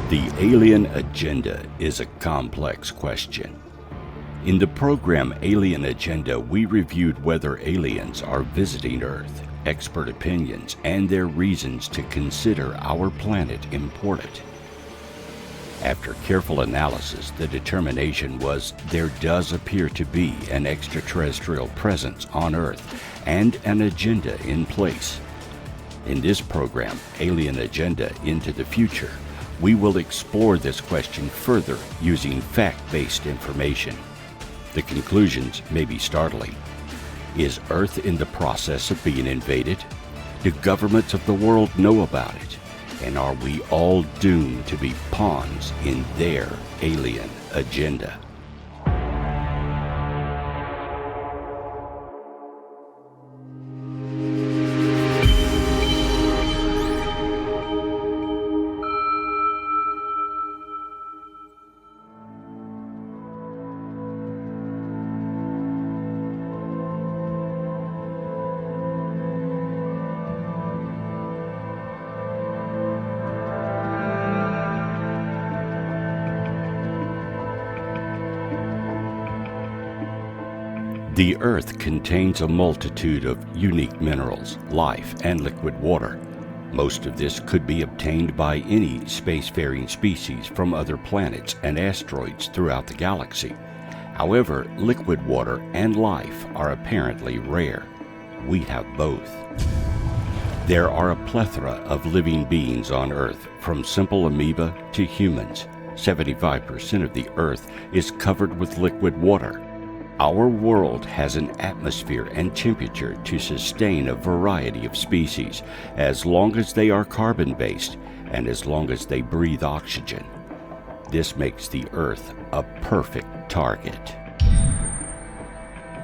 The alien agenda is a complex question. In the program Alien Agenda, we reviewed whether aliens are visiting Earth, expert opinions, and their reasons to consider our planet important. After careful analysis, the determination was there does appear to be an extraterrestrial presence on Earth and an agenda in place. In this program, Alien Agenda Into the Future, we will explore this question further using fact-based information. The conclusions may be startling. Is Earth in the process of being invaded? Do governments of the world know about it? And are we all doomed to be pawns in their alien agenda? The Earth contains a multitude of unique minerals, life, and liquid water. Most of this could be obtained by any spacefaring species from other planets and asteroids throughout the galaxy. However, liquid water and life are apparently rare. We have both. There are a plethora of living beings on Earth, from simple amoeba to humans. 75% of the Earth is covered with liquid water. Our world has an atmosphere and temperature to sustain a variety of species, as long as they are carbon-based and as long as they breathe oxygen. This makes the Earth a perfect target.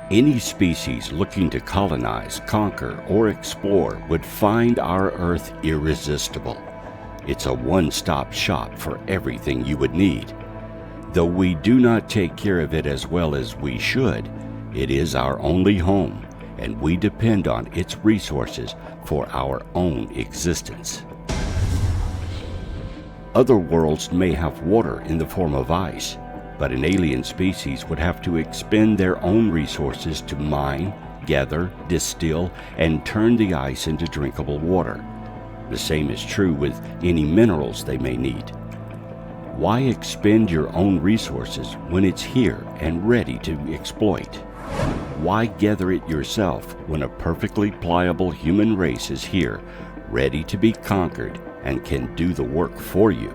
Any species looking to colonize, conquer, or explore would find our Earth irresistible. It's a one-stop shop for everything you would need. Though we do not take care of it as well as we should, it is our only home, and we depend on its resources for our own existence. Other worlds may have water in the form of ice, but an alien species would have to expend their own resources to mine, gather, distill, and turn the ice into drinkable water. The same is true with any minerals they may need. Why expend your own resources when it's here and ready to exploit? Why gather it yourself when a perfectly pliable human race is here, ready to be conquered and can do the work for you?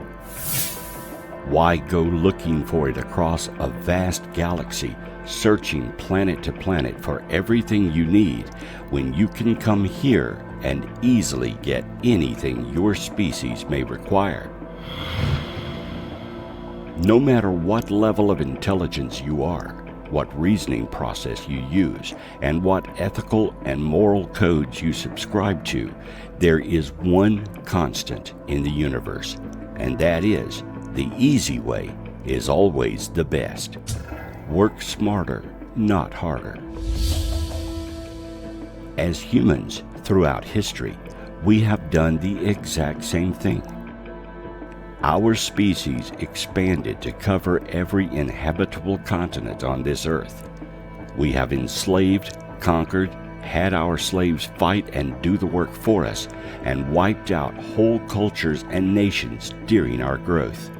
Why go looking for it across a vast galaxy, searching planet to planet for everything you need, when you can come here and easily get anything your species may require? No matter what level of intelligence you are, what reasoning process you use, and what ethical and moral codes you subscribe to, there is one constant in the universe, and that is, the easy way is always the best. Work smarter, not harder. As humans, throughout history, we have done the exact same thing. Our species expanded to cover every inhabitable continent on this earth. We have enslaved, conquered, had our slaves fight and do the work for us, and wiped out whole cultures and nations during our growth.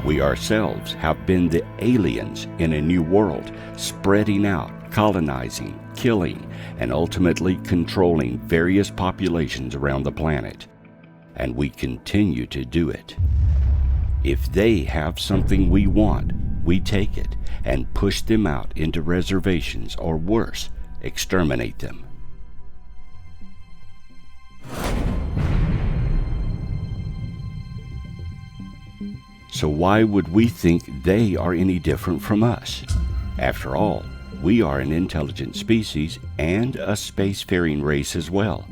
We ourselves have been the aliens in a new world, spreading out, colonizing, killing, and ultimately controlling various populations around the planet. And we continue to do it. If they have something we want, we take it and push them out into reservations, or worse, exterminate them. So why would we think they are any different from us? After all, we are an intelligent species and a spacefaring race as well.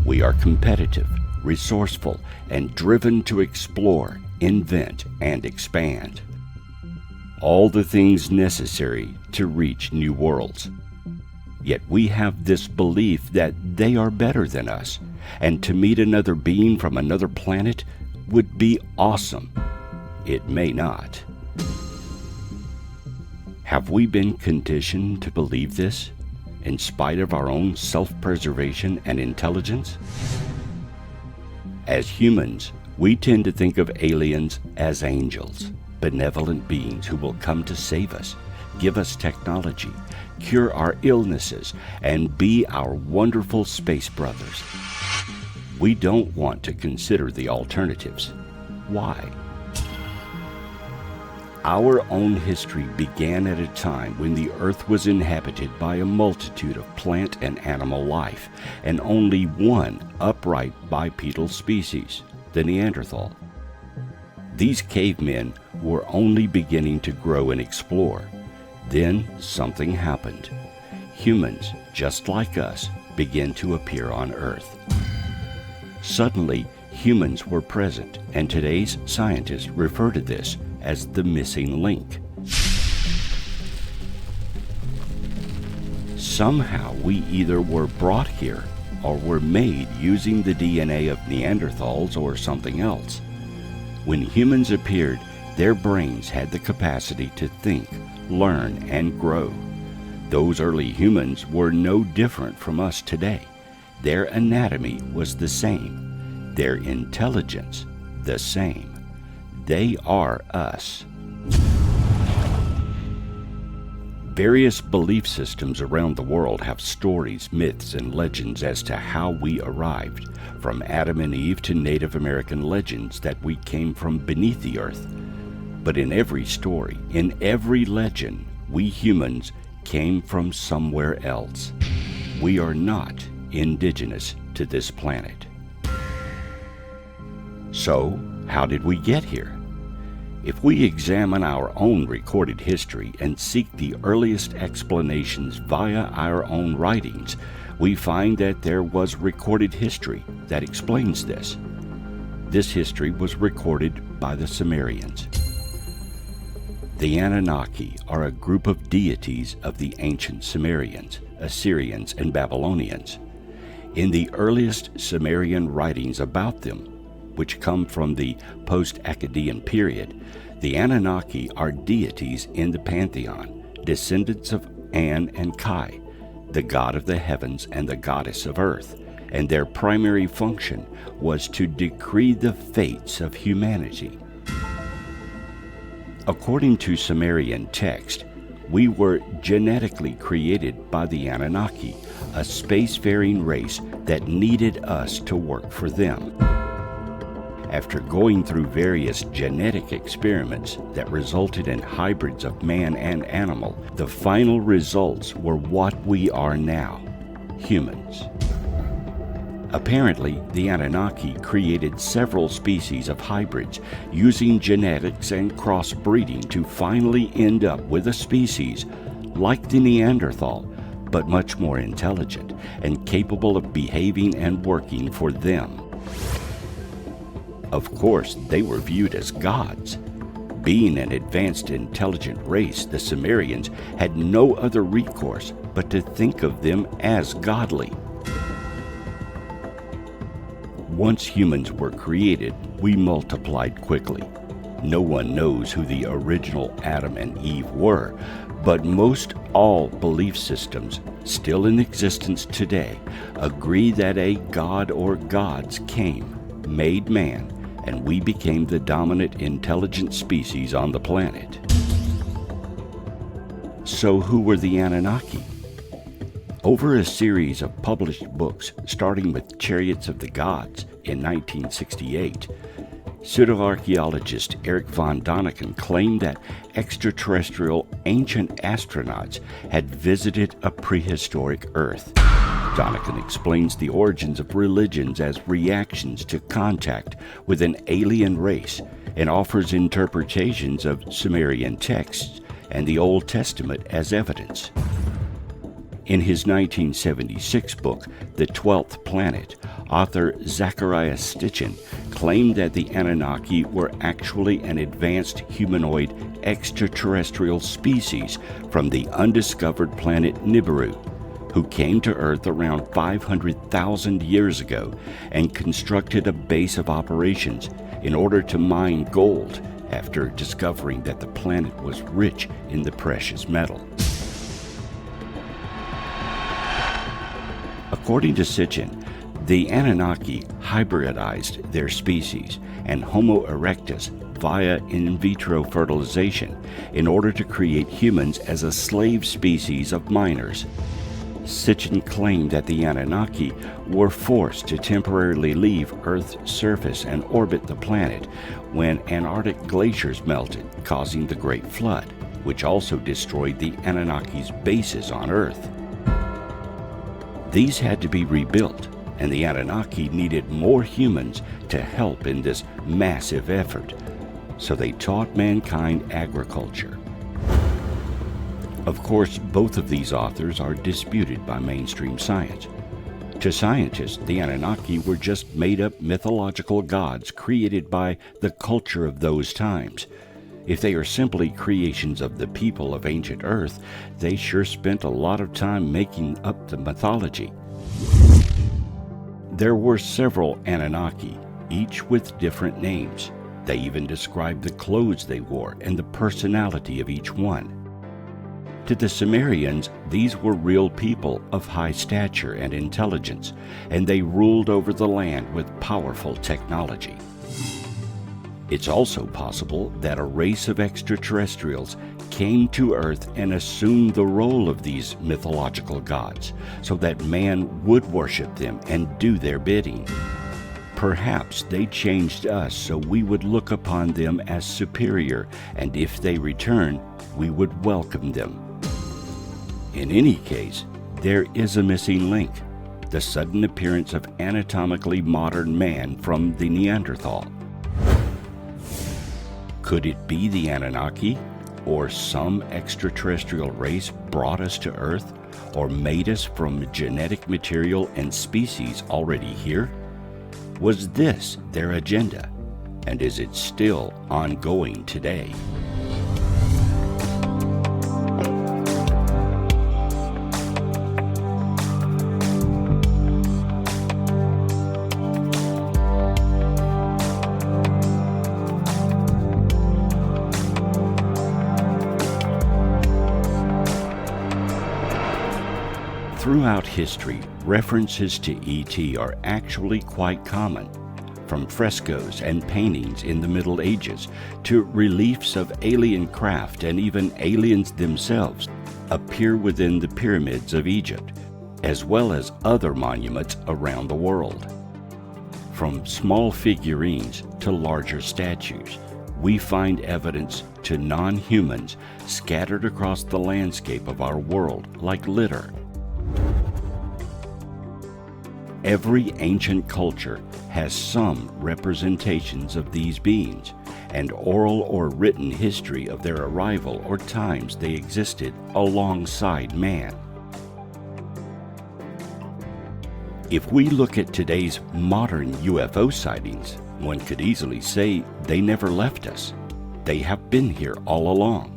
We are competitive, resourceful, and driven to explore, invent, and expand. All the things necessary to reach new worlds. Yet we have this belief that they are better than us, and to meet another being from another planet would be awesome. it may not. Have we been conditioned to believe this, in spite of our own self-preservation and intelligence? As humans, we tend to think of aliens as angels, benevolent beings who will come to save us, give us technology, cure our illnesses, and be our wonderful space brothers. We don't want to consider the alternatives. Why? Our own history began at a time when the Earth was inhabited by a multitude of plant and animal life, and only one upright bipedal species, the Neanderthal. These cavemen were only beginning to grow and explore. Then something happened. Humans, just like us, began to appear on Earth. Suddenly, humans were present, and today's scientists refer to this as the missing link. Somehow we either were brought here or were made using the DNA of Neanderthals or something else. When humans appeared, their brains had the capacity to think, learn, and grow. Those early humans were no different from us today. Their anatomy was the same, their intelligence the same. They are us. Various belief systems around the world have stories, myths, and legends as to how we arrived, from Adam and Eve to Native American legends that we came from beneath the earth. But in every story, in every legend, we humans came from somewhere else. We are not indigenous to this planet. So, how did we get here? If we examine our own recorded history and seek the earliest explanations via our own writings, we find that there was recorded history that explains this. This history was recorded by the Sumerians. The Anunnaki are a group of deities of the ancient Sumerians, Assyrians, and Babylonians. In the earliest Sumerian writings about them, which come from the post-Akkadian period, the Anunnaki are deities in the pantheon, descendants of An and Kai, the god of the heavens and the goddess of earth, and their primary function was to decree the fates of humanity. According to Sumerian text, we were genetically created by the Anunnaki, a spacefaring race that needed us to work for them. After going through various genetic experiments that resulted in hybrids of man and animal, the final results were what we are now, humans. Apparently, the Anunnaki created several species of hybrids using genetics and crossbreeding to finally end up with a species like the Neanderthal, but much more intelligent and capable of behaving and working for them. Of course, they were viewed as gods. Being an advanced, intelligent race, the Sumerians had no other recourse but to think of them as godly. Once humans were created, we multiplied quickly. No one knows who the original Adam and Eve were, but most all belief systems, still in existence today, agree that a god or gods came, made man, and we became the dominant intelligent species on the planet. So who were the Anunnaki? Over a series of published books, starting with Chariots of the Gods in 1968, pseudo-archaeologist Eric von Däniken claimed that extraterrestrial ancient astronauts had visited a prehistoric Earth. Däniken explains the origins of religions as reactions to contact with an alien race and offers interpretations of Sumerian texts and the Old Testament as evidence. In his 1976 book, The 12th Planet, author Zachariah Stitchin claimed that the Anunnaki were actually an advanced humanoid extraterrestrial species from the undiscovered planet Nibiru, who came to Earth around 500,000 years ago and constructed a base of operations in order to mine gold, after discovering that the planet was rich in the precious metal. According to Sitchin, the Anunnaki hybridized their species and Homo erectus via in vitro fertilization in order to create humans as a slave species of miners. Sitchin claimed that the Anunnaki were forced to temporarily leave Earth's surface and orbit the planet when Antarctic glaciers melted, causing the Great Flood, which also destroyed the Anunnaki's bases on Earth. These had to be rebuilt, and the Anunnaki needed more humans to help in this massive effort, so they taught mankind agriculture. Of course, both of these authors are disputed by mainstream science. To scientists, the Anunnaki were just made-up mythological gods created by the culture of those times. If they are simply creations of the people of ancient Earth, they sure spent a lot of time making up the mythology. There were several Anunnaki, each with different names. They even described the clothes they wore and the personality of each one. To the Sumerians, these were real people of high stature and intelligence, and they ruled over the land with powerful technology. It's also possible that a race of extraterrestrials came to Earth and assumed the role of these mythological gods, so that man would worship them and do their bidding. Perhaps they changed us so we would look upon them as superior, and if they return, we would welcome them. In any case, there is a missing link: the sudden appearance of anatomically modern man from the Neanderthal. Could it be the Anunnaki, or some extraterrestrial race brought us to Earth, or made us from genetic material and species already here? Was this their agenda, and is it still ongoing today? Throughout history, references to ET are actually quite common, from frescoes and paintings in the Middle Ages to reliefs of alien craft, and even aliens themselves appear within the pyramids of Egypt, as well as other monuments around the world. From small figurines to larger statues, we find evidence to non-humans scattered across the landscape of our world like litter. Every ancient culture has some representations of these beings, and oral or written history of their arrival or times they existed alongside man. If we look at today's modern UFO sightings, one could easily say they never left us. They have been here all along.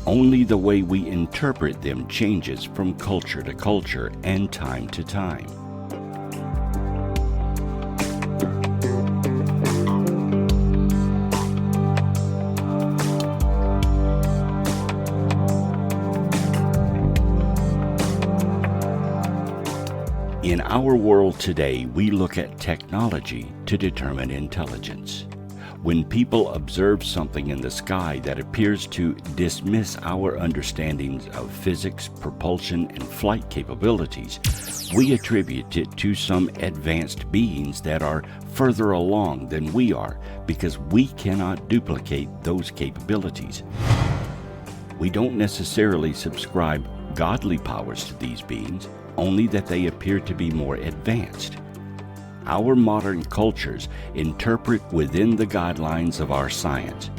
Only the way we interpret them changes from culture to culture and time to time. In our world today, we look at technology to determine intelligence. When people observe something in the sky that appears to dismiss our understandings of physics, propulsion, and flight capabilities, we attribute it to some advanced beings that are further along than we are, because we cannot duplicate those capabilities. We don't necessarily subscribe godly powers to these beings, only that they appear to be more advanced. Our modern cultures interpret within the guidelines of our science,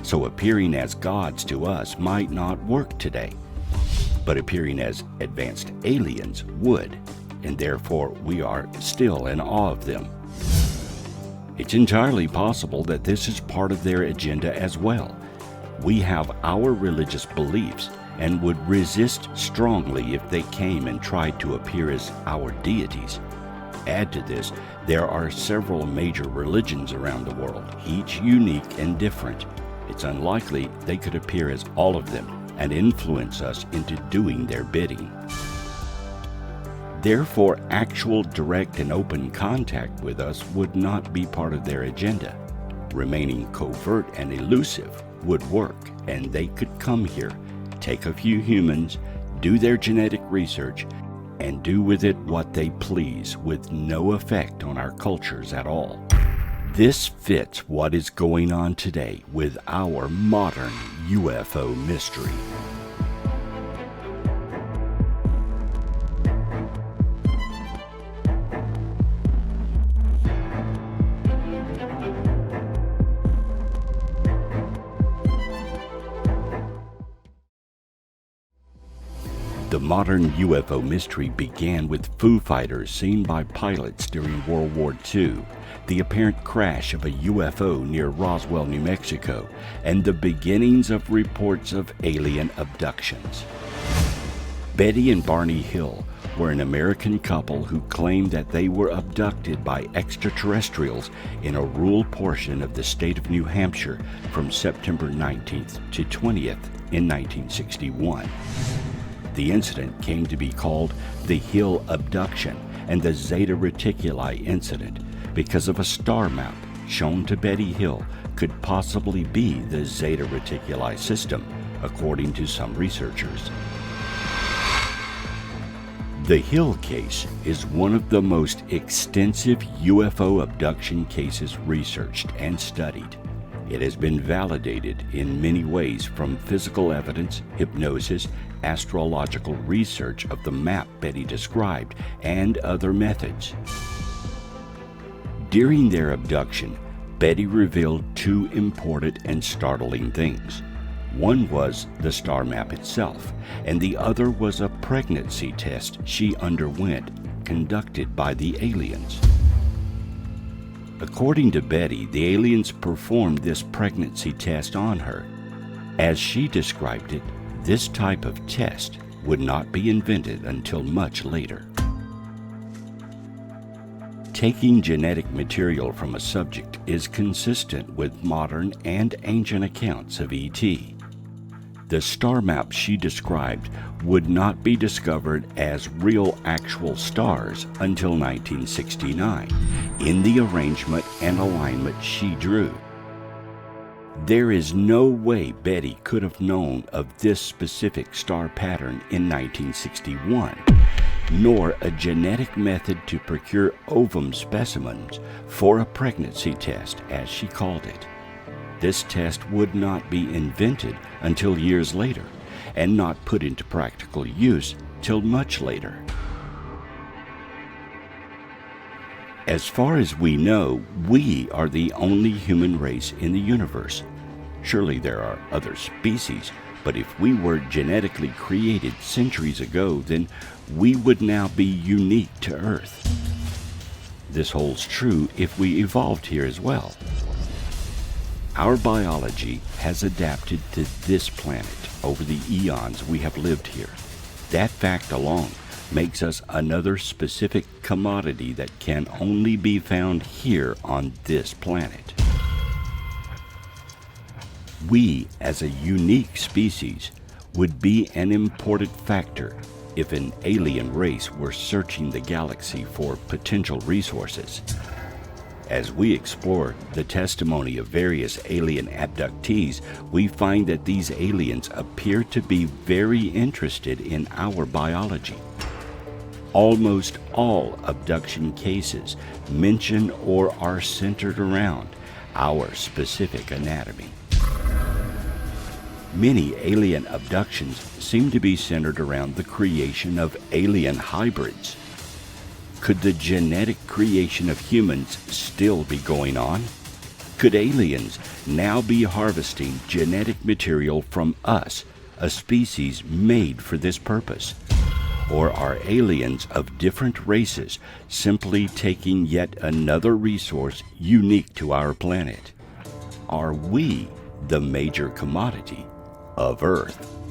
so appearing as gods to us might not work today, but appearing as advanced aliens would, and therefore we are still in awe of them. It's entirely possible that this is part of their agenda as well. We have our religious beliefs and would resist strongly if they came and tried to appear as our deities. Add to this, there are several major religions around the world, each unique and different, it's unlikely they could appear as all of them and influence us into doing their bidding. Therefore, actual direct and open contact with us would not be part of their agenda. Remaining covert and elusive would work, and they could come here, take a few humans, do their genetic research, and do with it what they please with no effect on our cultures at all. This fits what is going on today with our modern UFO mystery. The modern UFO mystery began with Foo Fighters seen by pilots during World War II, the apparent crash of a UFO near Roswell, New Mexico, and the beginnings of reports of alien abductions. Betty and Barney Hill were an American couple who claimed that they were abducted by extraterrestrials in a rural portion of the state of New Hampshire from September 19th to 20th in 1961. The incident came to be called the Hill Abduction and the Zeta Reticuli incident because of a star map shown to Betty Hill could possibly be the Zeta Reticuli system, according to some researchers. The Hill case is one of the most extensive UFO abduction cases researched and studied. It has been validated in many ways, from physical evidence, hypnosis, astrological research of the map Betty described, and other methods. During their abduction, Betty revealed two important and startling things. One was the star map itself, and the other was a pregnancy test she underwent, conducted by the aliens. According to Betty, the aliens performed this pregnancy test on her. As she described it, this type of test would not be invented until much later. Taking genetic material from a subject is consistent with modern and ancient accounts of ET. The star map she described would not be discovered as real actual stars until 1969, in the arrangement and alignment she drew. There is no way Betty could have known of this specific star pattern in 1961, nor a genetic method to procure ovum specimens for a pregnancy test, as she called it. This test would not be invented until years later, and not put into practical use till much later. As far as we know, we are the only human race in the universe. Surely there are other species, but if we were genetically created centuries ago, then we would now be unique to Earth. This holds true if we evolved here as well. Our biology has adapted to this planet over the eons we have lived here. That fact alone makes us another specific commodity that can only be found here on this planet. We, as a unique species, would be an important factor if an alien race were searching the galaxy for potential resources. As we explore the testimony of various alien abductees, we find that these aliens appear to be very interested in our biology. Almost all abduction cases mention or are centered around our specific anatomy. Many alien abductions seem to be centered around the creation of alien hybrids. Could the genetic creation of humans still be going on? Could aliens now be harvesting genetic material from us, a species made for this purpose? Or are aliens of different races simply taking yet another resource unique to our planet? Are we the major commodity of Earth?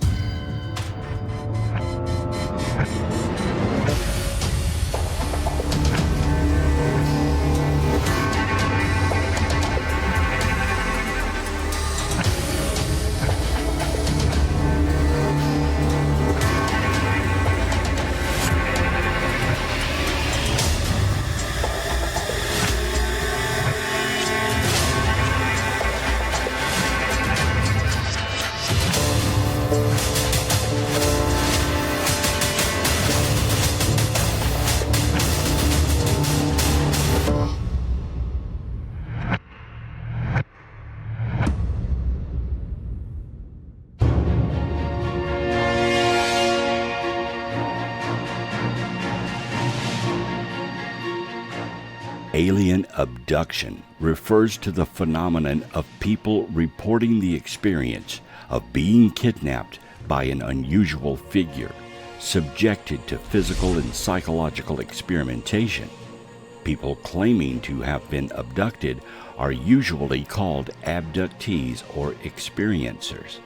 Alien abduction refers to the phenomenon of people reporting the experience of being kidnapped by an unusual figure, subjected to physical and psychological experimentation. People claiming to have been abducted are usually called abductees or experiencers.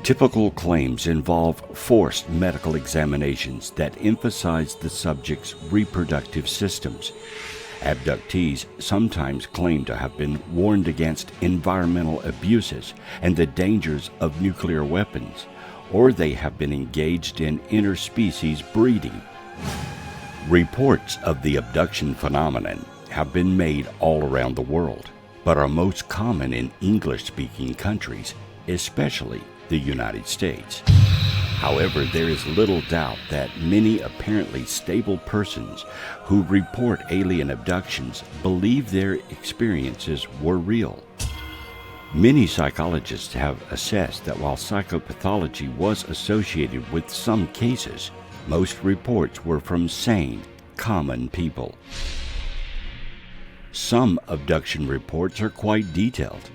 Typical claims involve forced medical examinations that emphasize the subject's reproductive systems. Abductees sometimes claim to have been warned against environmental abuses and the dangers of nuclear weapons, or they have been engaged in interspecies breeding. Reports of the abduction phenomenon have been made all around the world, but are most common in English-speaking countries, especially the United States. However, there is little doubt that many apparently stable persons who report alien abductions believe their experiences were real. Many psychologists have assessed that while psychopathology was associated with some cases, most reports were from sane, common people. Some abduction reports are quite detailed.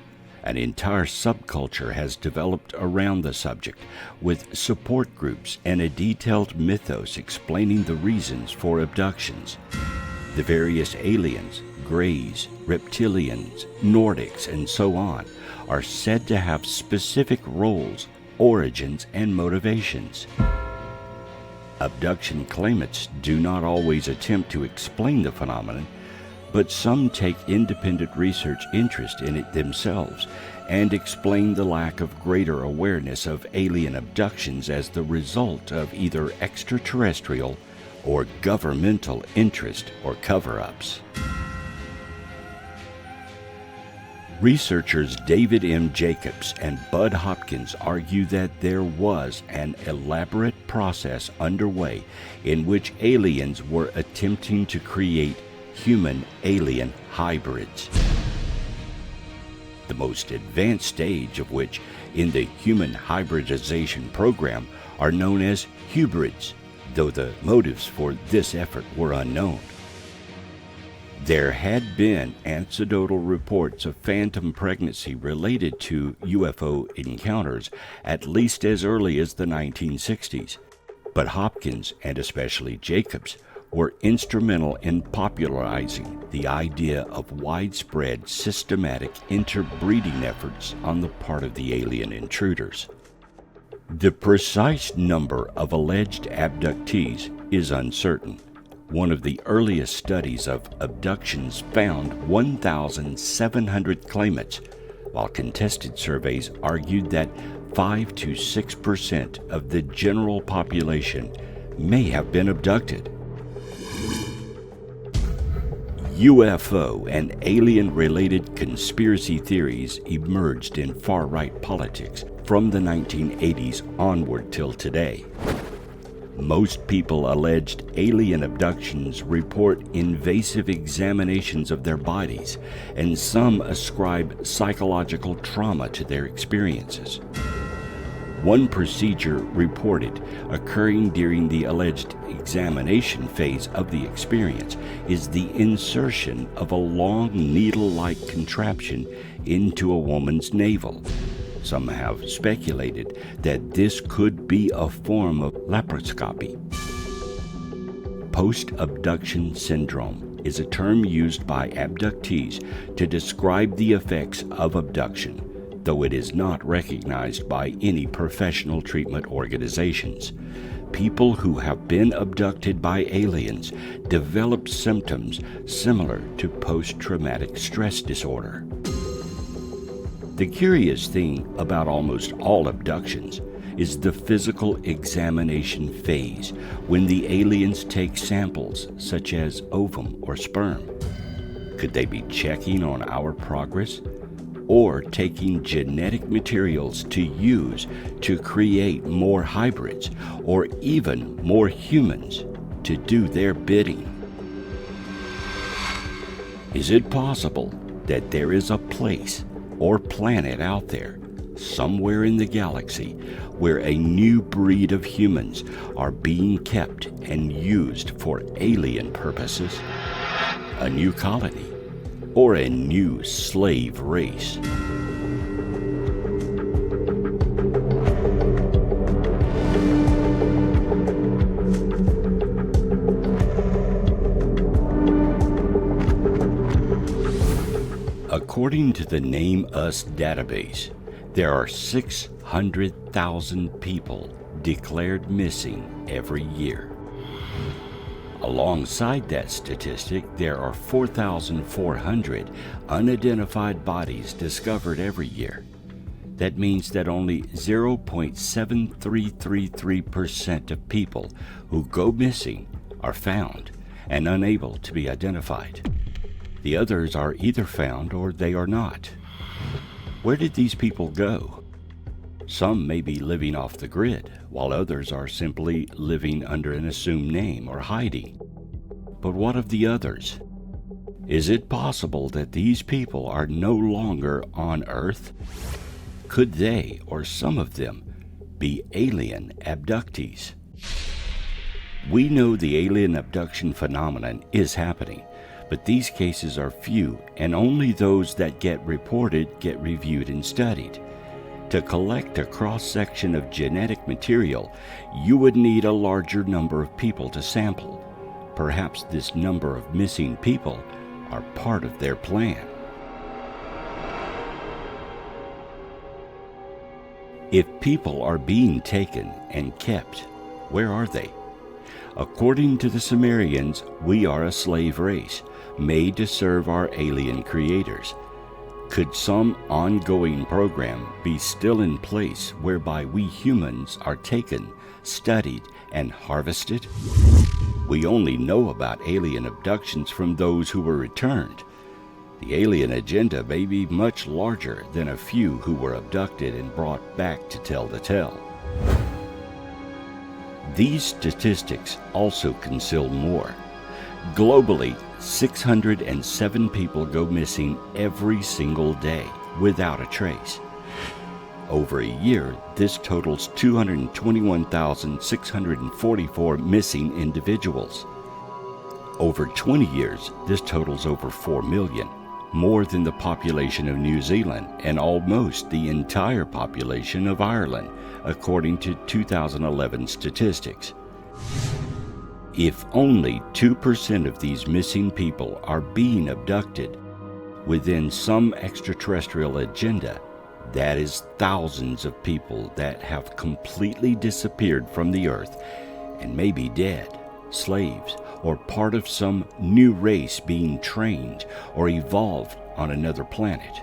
An entire subculture has developed around the subject, with support groups and a detailed mythos explaining the reasons for abductions. The various aliens, greys, reptilians, Nordics, and so on, are said to have specific roles, origins, and motivations. Abduction claimants do not always attempt to explain the phenomenon, but some take independent research interest in it themselves and explain the lack of greater awareness of alien abductions as the result of either extraterrestrial or governmental interest or cover-ups. Researchers David M. Jacobs and Bud Hopkins argue that there was an elaborate process underway in which aliens were attempting to create human-alien hybrids, the most advanced stage of which in the human hybridization program are known as hybrids, though the motives for this effort were unknown. There had been anecdotal reports of phantom pregnancy related to UFO encounters at least as early as the 1960s, but Hopkins, and especially Jacobs, were instrumental in popularizing the idea of widespread systematic interbreeding efforts on the part of the alien intruders. The precise number of alleged abductees is uncertain. One of the earliest studies of abductions found 1,700 claimants, while contested surveys argued that 5 to 6% of the general population may have been abducted. UFO and alien-related conspiracy theories emerged in far-right politics from the 1980s onward till today. Most people alleged alien abductions report invasive examinations of their bodies, and some ascribe psychological trauma to their experiences. One procedure reported occurring during the alleged examination phase of the experience is the insertion of a long needle-like contraption into a woman's navel. Some have speculated that this could be a form of laparoscopy. Post-abduction syndrome is a term used by abductees to describe the effects of abduction, though it is not recognized by any professional treatment organizations. People who have been abducted by aliens develop symptoms similar to post-traumatic stress disorder. The curious thing about almost all abductions is the physical examination phase, when the aliens take samples such as ovum or sperm. Could they be checking on our progress? or taking genetic materials to use to create more hybrids or even more humans to do their bidding. Is it possible that there is a place or planet out there, somewhere in the galaxy, where a new breed of humans are being kept and used for alien purposes? A new colony or a new slave race? According to the Name Us database, there are 600,000 people declared missing every year. Alongside that statistic, there are 4,400 unidentified bodies discovered every year. That means that only 0.7333% of people who go missing are found and unable to be identified. The others are either found or they are not. Where did these people go? Some may be living off the grid, while others are simply living under an assumed name or hiding. But what of the others? Is it possible that these people are no longer on Earth? Could they, or some of them, be alien abductees? We know the alien abduction phenomenon is happening, but these cases are few, and only those that get reported get reviewed and studied. To collect a cross-section of genetic material, you would need a larger number of people to sample. Perhaps this number of missing people are part of their plan. If people are being taken and kept, where are they? According to the Sumerians, we are a slave race, made to serve our alien creators. Could some ongoing program be still in place whereby we humans are taken, studied, and harvested? We only know about alien abductions from those who were returned. The alien agenda may be much larger than a few who were abducted and brought back to tell the tale. These statistics also conceal more. Globally, 607 people go missing every single day without a trace. Over a year, this totals 221,644 missing individuals. Over 20 years, this totals over 4 million, more than the population of New Zealand and almost the entire population of Ireland, according to 2011 statistics. If only 2% of these missing people are being abducted within some extraterrestrial agenda, that is thousands of people that have completely disappeared from the earth and may be dead, slaves, or part of some new race being trained or evolved on another planet.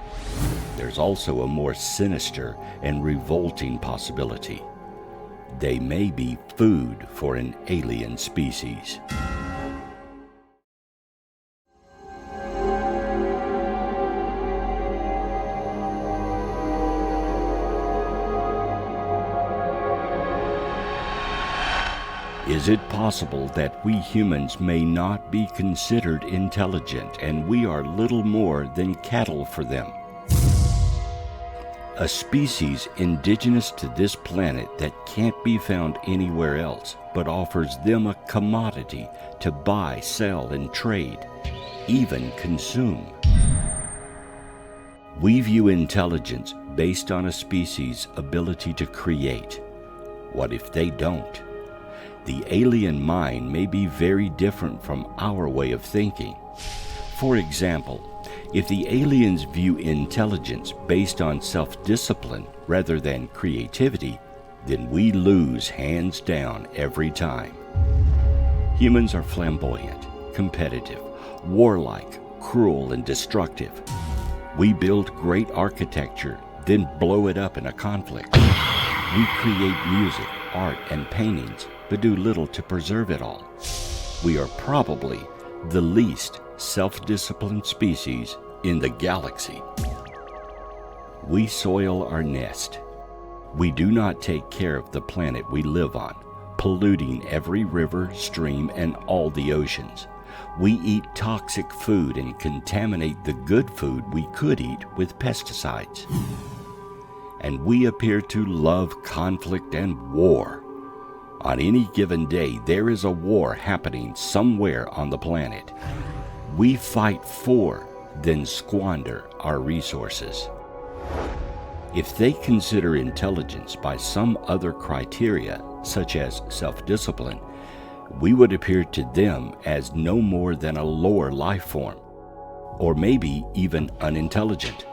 There's also a more sinister and revolting possibility. They may be food for an alien species. Is it possible that we humans may not be considered intelligent and we are little more than cattle for them? A species indigenous to this planet that can't be found anywhere else, but offers them a commodity to buy, sell, and trade, even consume. We view intelligence based on a species' ability to create. What if they don't? The alien mind may be very different from our way of thinking. For example, if the aliens view intelligence based on self-discipline rather than creativity, then we lose hands down every time. Humans are flamboyant, competitive, warlike, cruel, and destructive. We build great architecture, then blow it up in a conflict. We create music, art, and paintings, but do little to preserve it all. We are probably the least self-disciplined species in the galaxy. we soil our nest. We do not take care of the planet we live on, polluting every river, stream, and all the oceans. We eat toxic food and contaminate the good food we could eat with pesticides. And we appear to love conflict and war. On any given day, there is a war happening somewhere on the planet. We fight for, then squander our resources. If they consider intelligence by some other criteria, such as self-discipline, we would appear to them as no more than a lower life form, or maybe even unintelligent.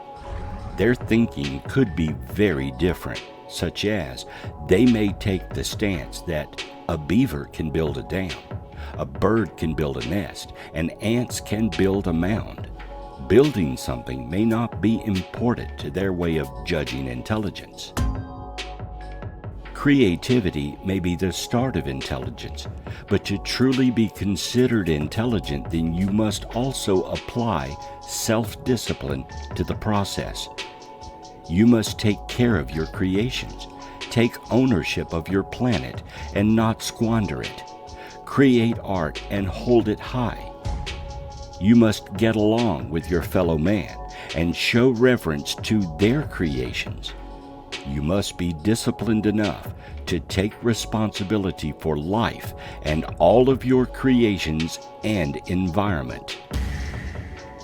Their thinking could be very different, such as they may take the stance that a beaver can build a dam, a bird can build a nest, and ants can build a mound. Building something may not be important to their way of judging intelligence. Creativity may be the start of intelligence, but to truly be considered intelligent, then you must also apply self-discipline to the process. You must take care of your creations, take ownership of your planet and not squander it. Create art and hold it high. You must get along with your fellow man and show reverence to their creations. You must be disciplined enough to take responsibility for life and all of your creations and environment.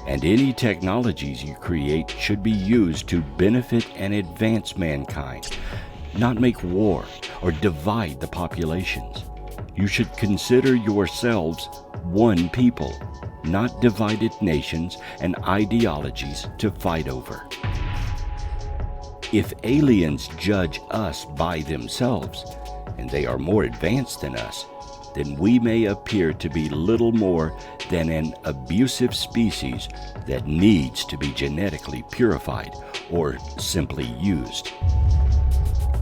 And any technologies you create should be used to benefit and advance mankind, not make war or divide the populations. You should consider yourselves one people, not divided nations and ideologies to fight over. If aliens judge us by themselves, and they are more advanced than us, then we may appear to be little more than an abusive species that needs to be genetically purified or simply used.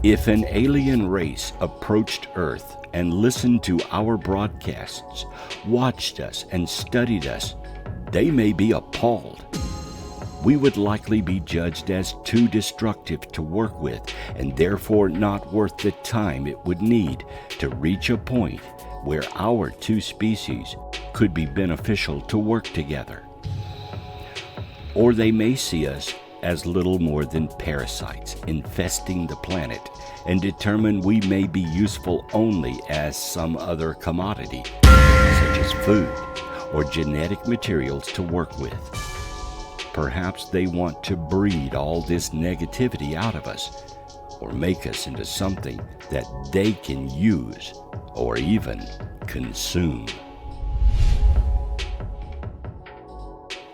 If an alien race approached Earth and listened to our broadcasts, watched us and studied us, they may be appalled. We would likely be judged as too destructive to work with and therefore not worth the time it would need to reach a point where our two species could be beneficial to work together. Or they may see us as little more than parasites infesting the planet and determine we may be useful only as some other commodity, such as food or genetic materials to work with. Perhaps they want to breed all this negativity out of us, or make us into something that they can use or even consume.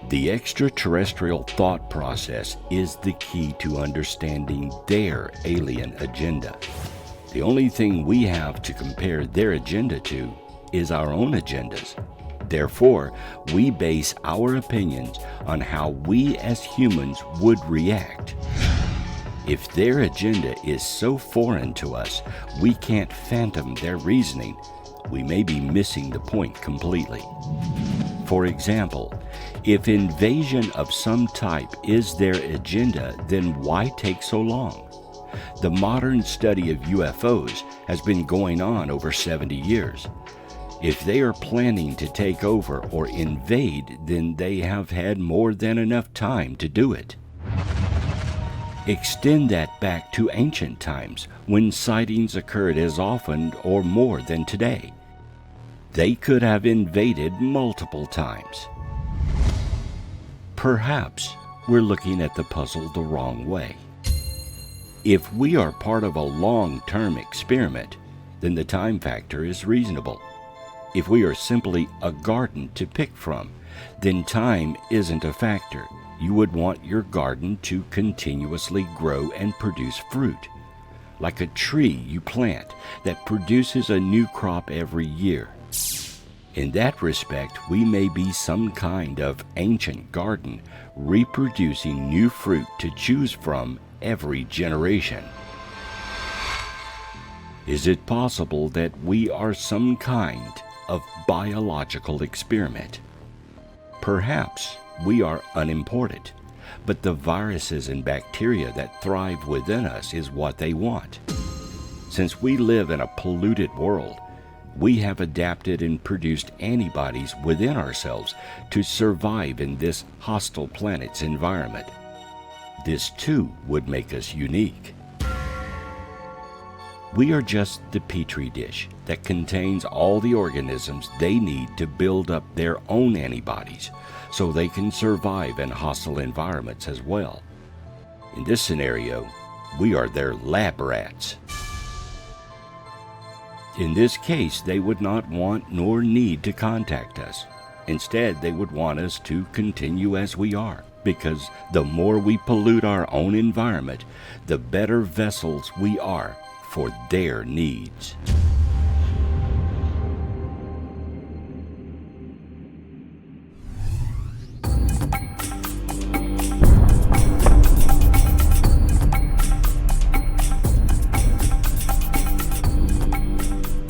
The extraterrestrial thought process is the key to understanding their alien agenda. The only thing we have to compare their agenda to is our own agendas. Therefore, we base our opinions on how we as humans would react. If their agenda is so foreign to us, we can't fathom their reasoning, we may be missing the point completely. For example, if invasion of some type is their agenda, then why take so long? The modern study of UFOs has been going on over 70 years. If they are planning to take over or invade, then they have had more than enough time to do it. Extend that back to ancient times when sightings occurred as often or more than today. They could have invaded multiple times. Perhaps we're looking at the puzzle the wrong way. If we are part of a long-term experiment, then the time factor is reasonable. If we are simply a garden to pick from, then time isn't a factor. You would want your garden to continuously grow and produce fruit, like a tree you plant that produces a new crop every year. In that respect, we may be some kind of ancient garden reproducing new fruit to choose from every generation. Is it possible that we are some kind of biological experiment? Perhaps we are unimportant, but the viruses and bacteria that thrive within us is what they want. Since we live in a polluted world, we have adapted and produced antibodies within ourselves to survive in this hostile planet's environment. This too would make us unique. We are just the petri dish that contains all the organisms they need to build up their own antibodies so they can survive in hostile environments as well. In this scenario, we are their lab rats. In this case, they would not want nor need to contact us. Instead, they would want us to continue as we are, because the more we pollute our own environment, the better vessels we are for their needs.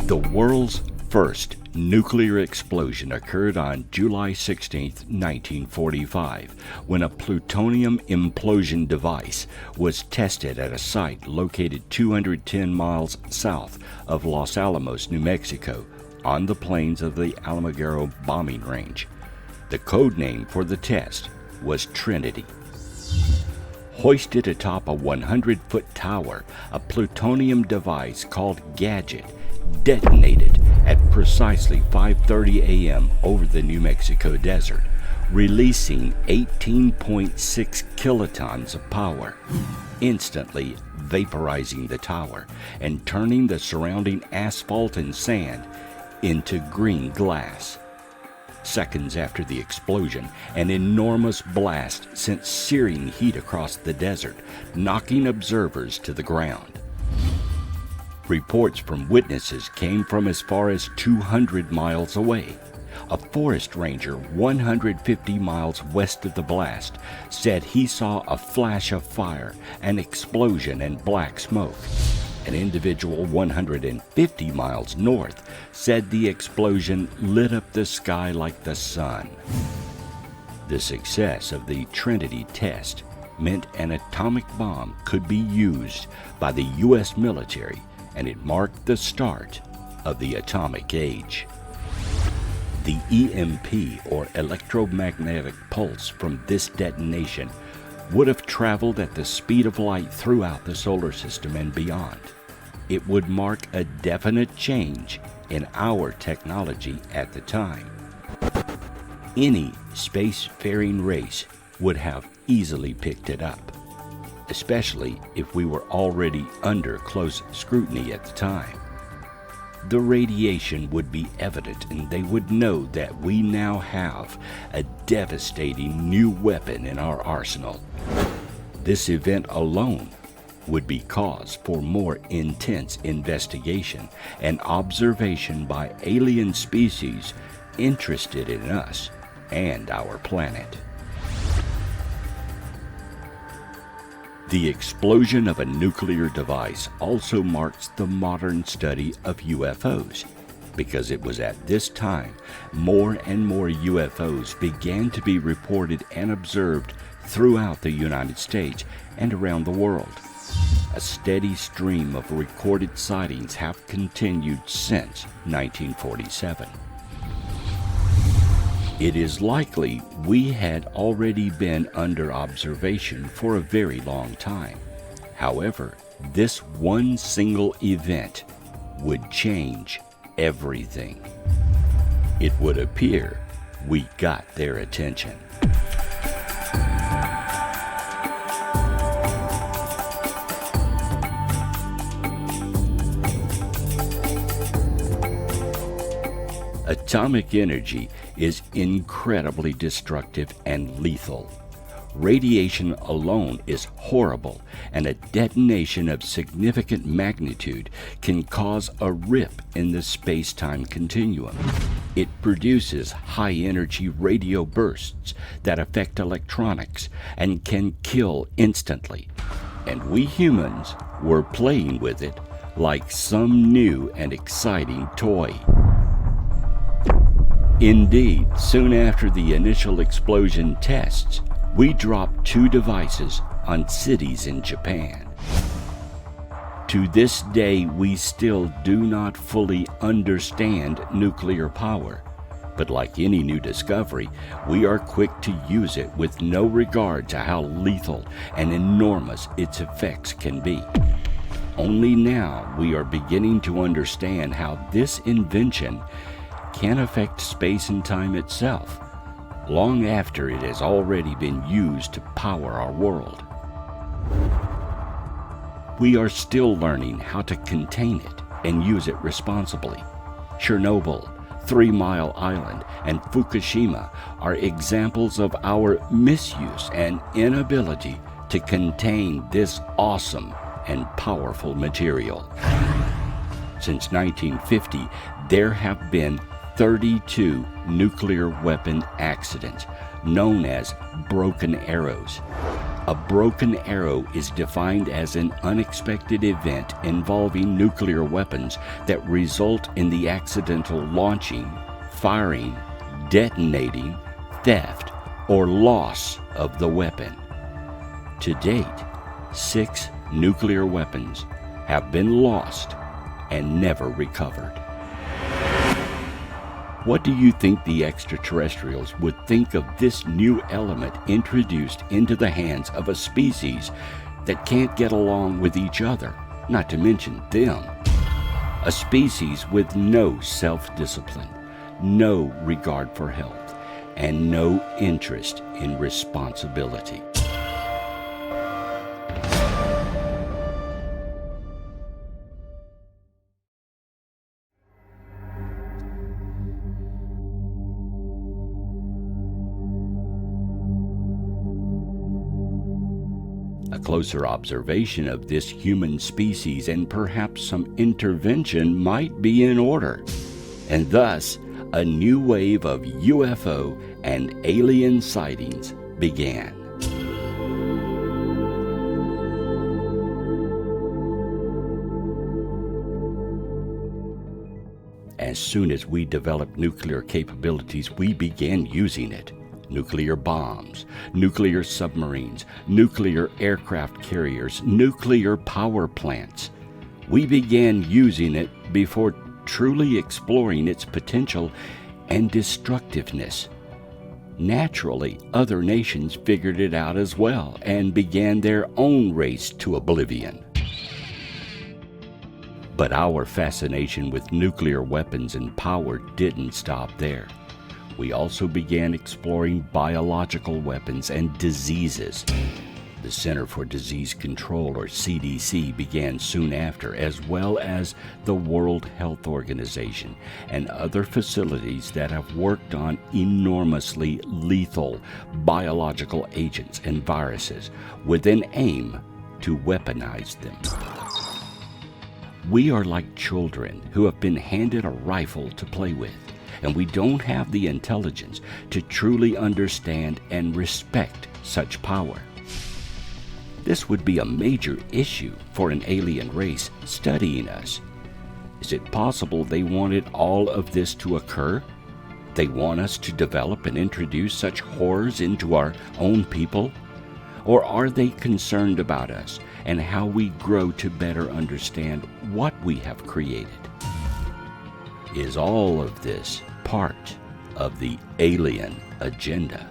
The world's first nuclear explosion occurred on July 16, 1945, when a plutonium implosion device was tested at a site located 210 miles south of Los Alamos, New Mexico, on the plains of the Alamogordo bombing range. The code name for the test was Trinity. Hoisted atop a 100-foot tower, a plutonium device called Gadget detonated at precisely 5:30 a.m. over the New Mexico desert, releasing 18.6 kilotons of power, instantly vaporizing the tower and turning the surrounding asphalt and sand into green glass. Seconds after the explosion, an enormous blast sent searing heat across the desert, knocking observers to the ground. Reports from witnesses came from as far as 200 miles away. A forest ranger 150 miles west of the blast said he saw a flash of fire, an explosion, and black smoke. An individual 150 miles north said the explosion lit up the sky like the sun. The success of the Trinity test meant an atomic bomb could be used by the U.S. military, and it marked the start of the atomic age. The EMP, or electromagnetic pulse, from this detonation would have traveled at the speed of light throughout the solar system and beyond. It would mark a definite change in our technology at the time. Any spacefaring race would have easily picked it up, especially if we were already under close scrutiny at the time. The radiation would be evident, and they would know that we now have a devastating new weapon in our arsenal. This event alone would be cause for more intense investigation and observation by alien species interested in us and our planet. The explosion of a nuclear device also marks the modern study of UFOs, because it was at this time more and more UFOs began to be reported and observed throughout the United States and around the world. A steady stream of recorded sightings have continued since 1947. It is likely we had already been under observation for a very long time. However, this one single event would change everything. It would appear we got their attention. Atomic energy is incredibly destructive and lethal. Radiation alone is horrible, and a detonation of significant magnitude can cause a rip in the space-time continuum. It produces high-energy radio bursts that affect electronics and can kill instantly. And we humans were playing with it like some new and exciting toy. Indeed, soon after the initial explosion tests, we dropped 2 devices on cities in Japan. To this day, we still do not fully understand nuclear power, but like any new discovery, we are quick to use it with no regard to how lethal and enormous its effects can be. Only now we are beginning to understand how this invention can affect space and time itself, long after it has already been used to power our world. We are still learning how to contain it and use it responsibly. Chernobyl, 3 Mile Island, and Fukushima are examples of our misuse and inability to contain this awesome and powerful material. Since 1950, there have been 32 nuclear weapon accidents, known as broken arrows. A broken arrow is defined as an unexpected event involving nuclear weapons that result in the accidental launching, firing, detonating, theft, or loss of the weapon. To date, 6 nuclear weapons have been lost and never recovered. What do you think the extraterrestrials would think of this new element introduced into the hands of a species that can't get along with each other, not to mention them? A species with no self-discipline, no regard for health, and no interest in responsibility. A closer observation of this human species and perhaps some intervention might be in order, and thus a new wave of UFO and alien sightings began. As soon as we developed nuclear capabilities, we began using it. Nuclear bombs, nuclear submarines, nuclear aircraft carriers, nuclear power plants. We began using it before truly exploring its potential and destructiveness. Naturally, other nations figured it out as well and began their own race to oblivion. But our fascination with nuclear weapons and power didn't stop there. We also began exploring biological weapons and diseases. The Center for Disease Control, or CDC, began soon after, as well as the World Health Organization and other facilities that have worked on enormously lethal biological agents and viruses with an aim to weaponize them. We are like children who have been handed a rifle to play with, and we don't have the intelligence to truly understand and respect such power. This would be a major issue for an alien race studying us. Is it possible they wanted all of this to occur? They want us to develop and introduce such horrors into our own people? Or are they concerned about us and how we grow to better understand what we have created? Is all of this part of the alien agenda?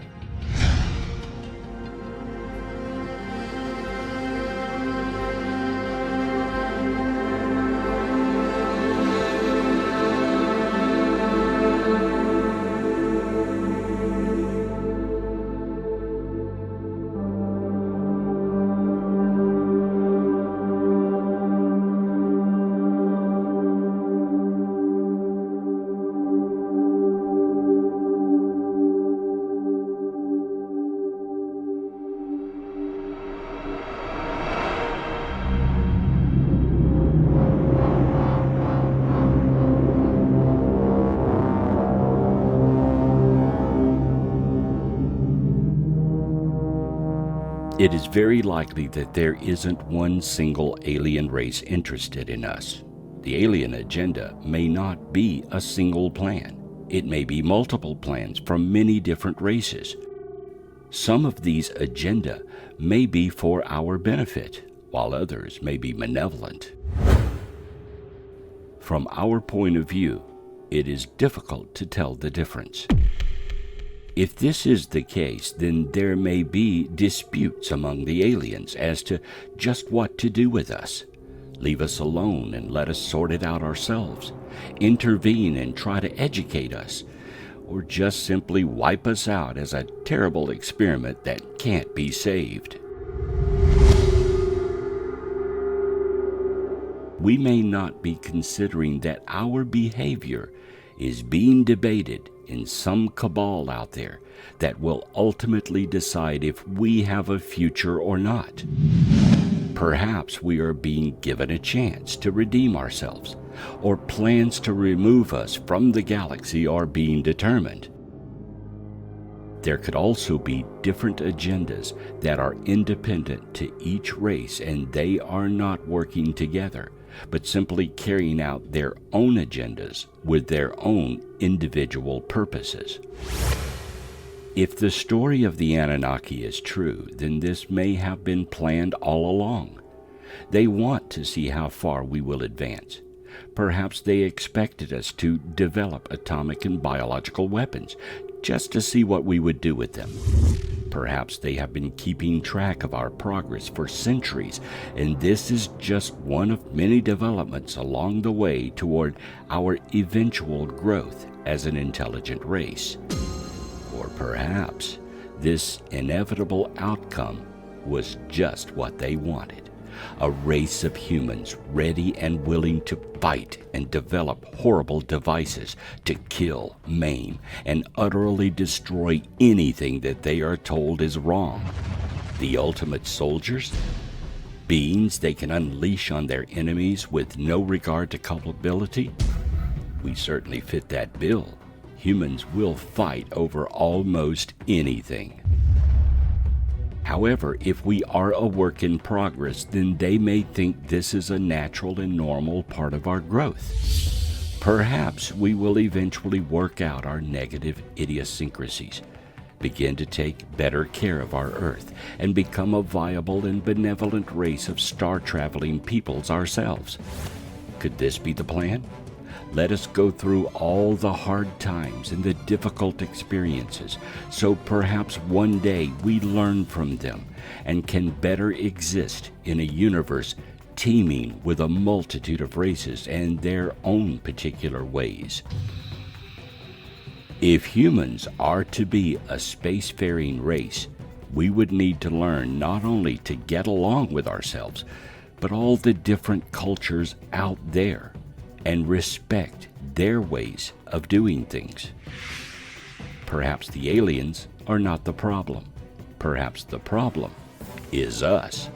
It is very likely that there isn't one single alien race interested in us. The alien agenda may not be a single plan. It may be multiple plans from many different races. Some of these agenda may be for our benefit, while others may be malevolent. From our point of view, it is difficult to tell the difference. If this is the case, then there may be disputes among the aliens as to just what to do with us. Leave us alone and let us sort it out ourselves, intervene and try to educate us, or just simply wipe us out as a terrible experiment that can't be saved. We may not be considering that our behavior is being debated in some cabal out there that will ultimately decide if we have a future or not. Perhaps we are being given a chance to redeem ourselves, or plans to remove us from the galaxy are being determined. There could also be different agendas that are independent to each race, and they are not working together, but simply carrying out their own agendas with their own individual purposes. If the story of the Anunnaki is true, then this may have been planned all along. They want to see how far we will advance. Perhaps they expected us to develop atomic and biological weapons, just to see what we would do with them. Perhaps they have been keeping track of our progress for centuries, and this is just one of many developments along the way toward our eventual growth as an intelligent race. Or perhaps this inevitable outcome was just what they wanted. A race of humans ready and willing to fight and develop horrible devices to kill, maim, and utterly destroy anything that they are told is wrong. The ultimate soldiers? Beings they can unleash on their enemies with no regard to culpability? We certainly fit that bill. Humans will fight over almost anything. However, if we are a work in progress, then they may think this is a natural and normal part of our growth. Perhaps we will eventually work out our negative idiosyncrasies, begin to take better care of our Earth, and become a viable and benevolent race of star-traveling peoples ourselves. Could this be the plan? Let us go through all the hard times and the difficult experiences, so perhaps one day we learn from them and can better exist in a universe teeming with a multitude of races and their own particular ways. If humans are to be a spacefaring race, we would need to learn not only to get along with ourselves, but all the different cultures out there, and respect their ways of doing things. Perhaps the aliens are not the problem. Perhaps the problem is us.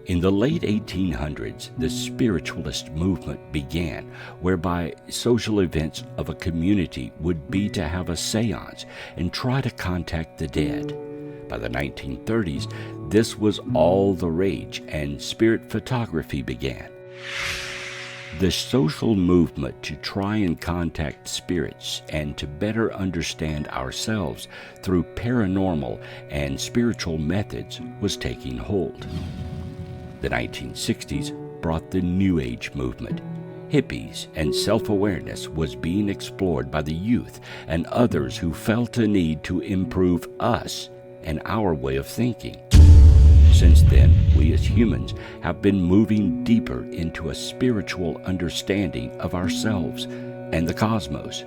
In the late 1800s, the spiritualist movement began, whereby social events of a community would be to have a seance and try to contact the dead. By the 1930s, this was all the rage, and spirit photography began. The social movement to try and contact spirits and to better understand ourselves through paranormal and spiritual methods was taking hold. The 1960s brought the New Age movement. Hippies and self-awareness was being explored by the youth and others who felt a need to improve us and our way of thinking. Since then, we as humans have been moving deeper into a spiritual understanding of ourselves and the cosmos.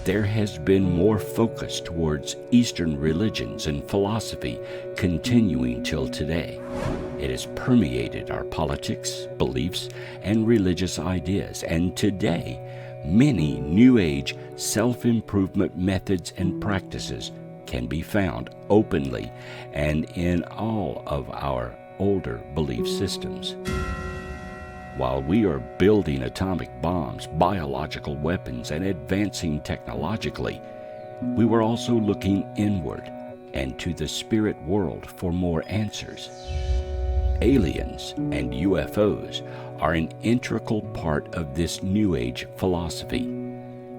There has been more focus towards Eastern religions and philosophy continuing till today. It has permeated our politics, beliefs, and religious ideas, and today, many New Age self-improvement methods and practices can be found openly and in all of our older belief systems. While we are building atomic bombs, biological weapons, and advancing technologically, we were also looking inward and to the spirit world for more answers. Aliens and UFOs are an integral part of this New Age philosophy.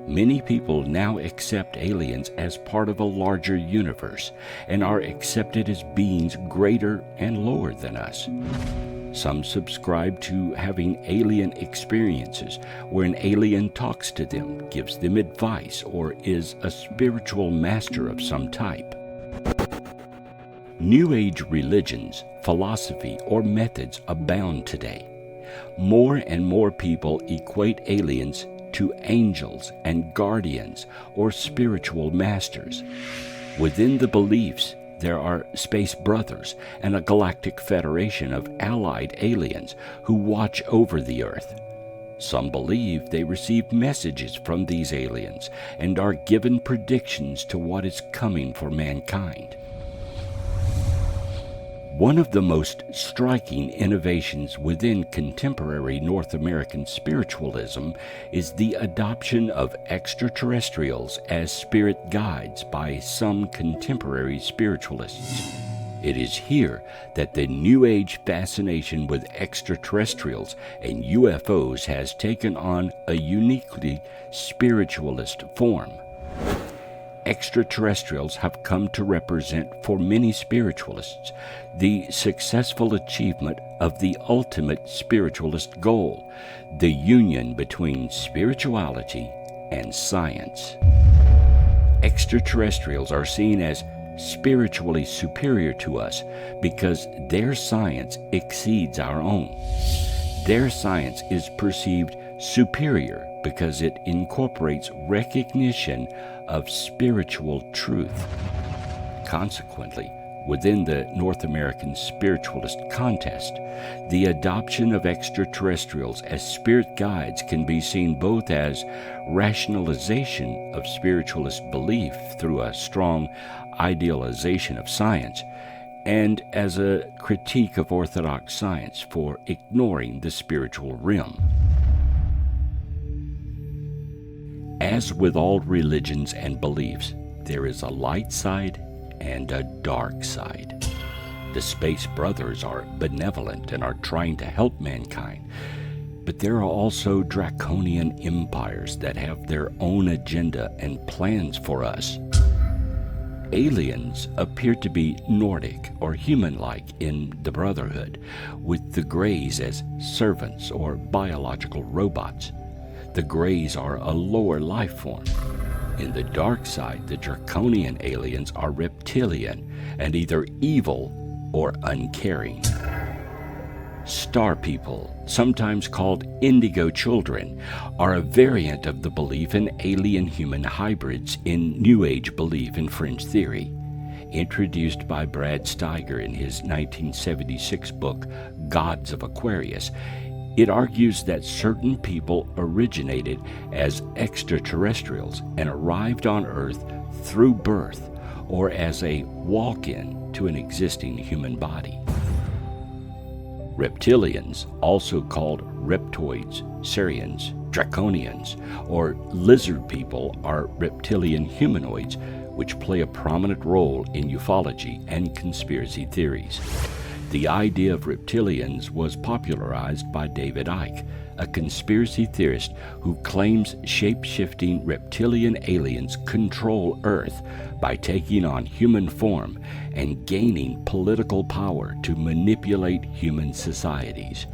Many people now accept aliens as part of a larger universe and are accepted as beings greater and lower than us. Some subscribe to having alien experiences where an alien talks to them, gives them advice, or is a spiritual master of some type. New Age religions, philosophy, or methods abound today. More and more people equate aliens to angels and guardians or spiritual masters. Within the beliefs, there are space brothers and a galactic federation of allied aliens who watch over the Earth. Some believe they receive messages from these aliens and are given predictions to what is coming for mankind. One of the most striking innovations within contemporary North American spiritualism is the adoption of extraterrestrials as spirit guides by some contemporary spiritualists. It is here that the New Age fascination with extraterrestrials and UFOs has taken on a uniquely spiritualist form. Extraterrestrials have come to represent for many spiritualists the successful achievement of the ultimate spiritualist goal, the union between spirituality and science. Extraterrestrials are seen as spiritually superior to us because their science exceeds our own. Their science is perceived superior because it incorporates recognition of spiritual truth. Consequently, within the North American spiritualist contest, the adoption of extraterrestrials as spirit guides can be seen both as rationalization of spiritualist belief through a strong idealization of science, and as a critique of orthodox science for ignoring the spiritual realm. As with all religions and beliefs, there is a light side and a dark side. The Space Brothers are benevolent and are trying to help mankind, but there are also draconian empires that have their own agenda and plans for us. Aliens appear to be Nordic or human-like in the Brotherhood, with the Greys as servants or biological robots. The Greys are a lower life form. In the dark side, the draconian aliens are reptilian and either evil or uncaring. Star people, sometimes called indigo children, are a variant of the belief in alien-human hybrids in New Age belief in fringe theory. Introduced by Brad Steiger in his 1976 book, Gods of Aquarius, it argues that certain people originated as extraterrestrials and arrived on Earth through birth or as a walk-in to an existing human body. Reptilians, also called reptoids, Sirians, Draconians, or lizard people, are reptilian humanoids which play a prominent role in ufology and conspiracy theories. The idea of reptilians was popularized by David Icke, a conspiracy theorist who claims shape-shifting reptilian aliens control Earth by taking on human form and gaining political power to manipulate human societies.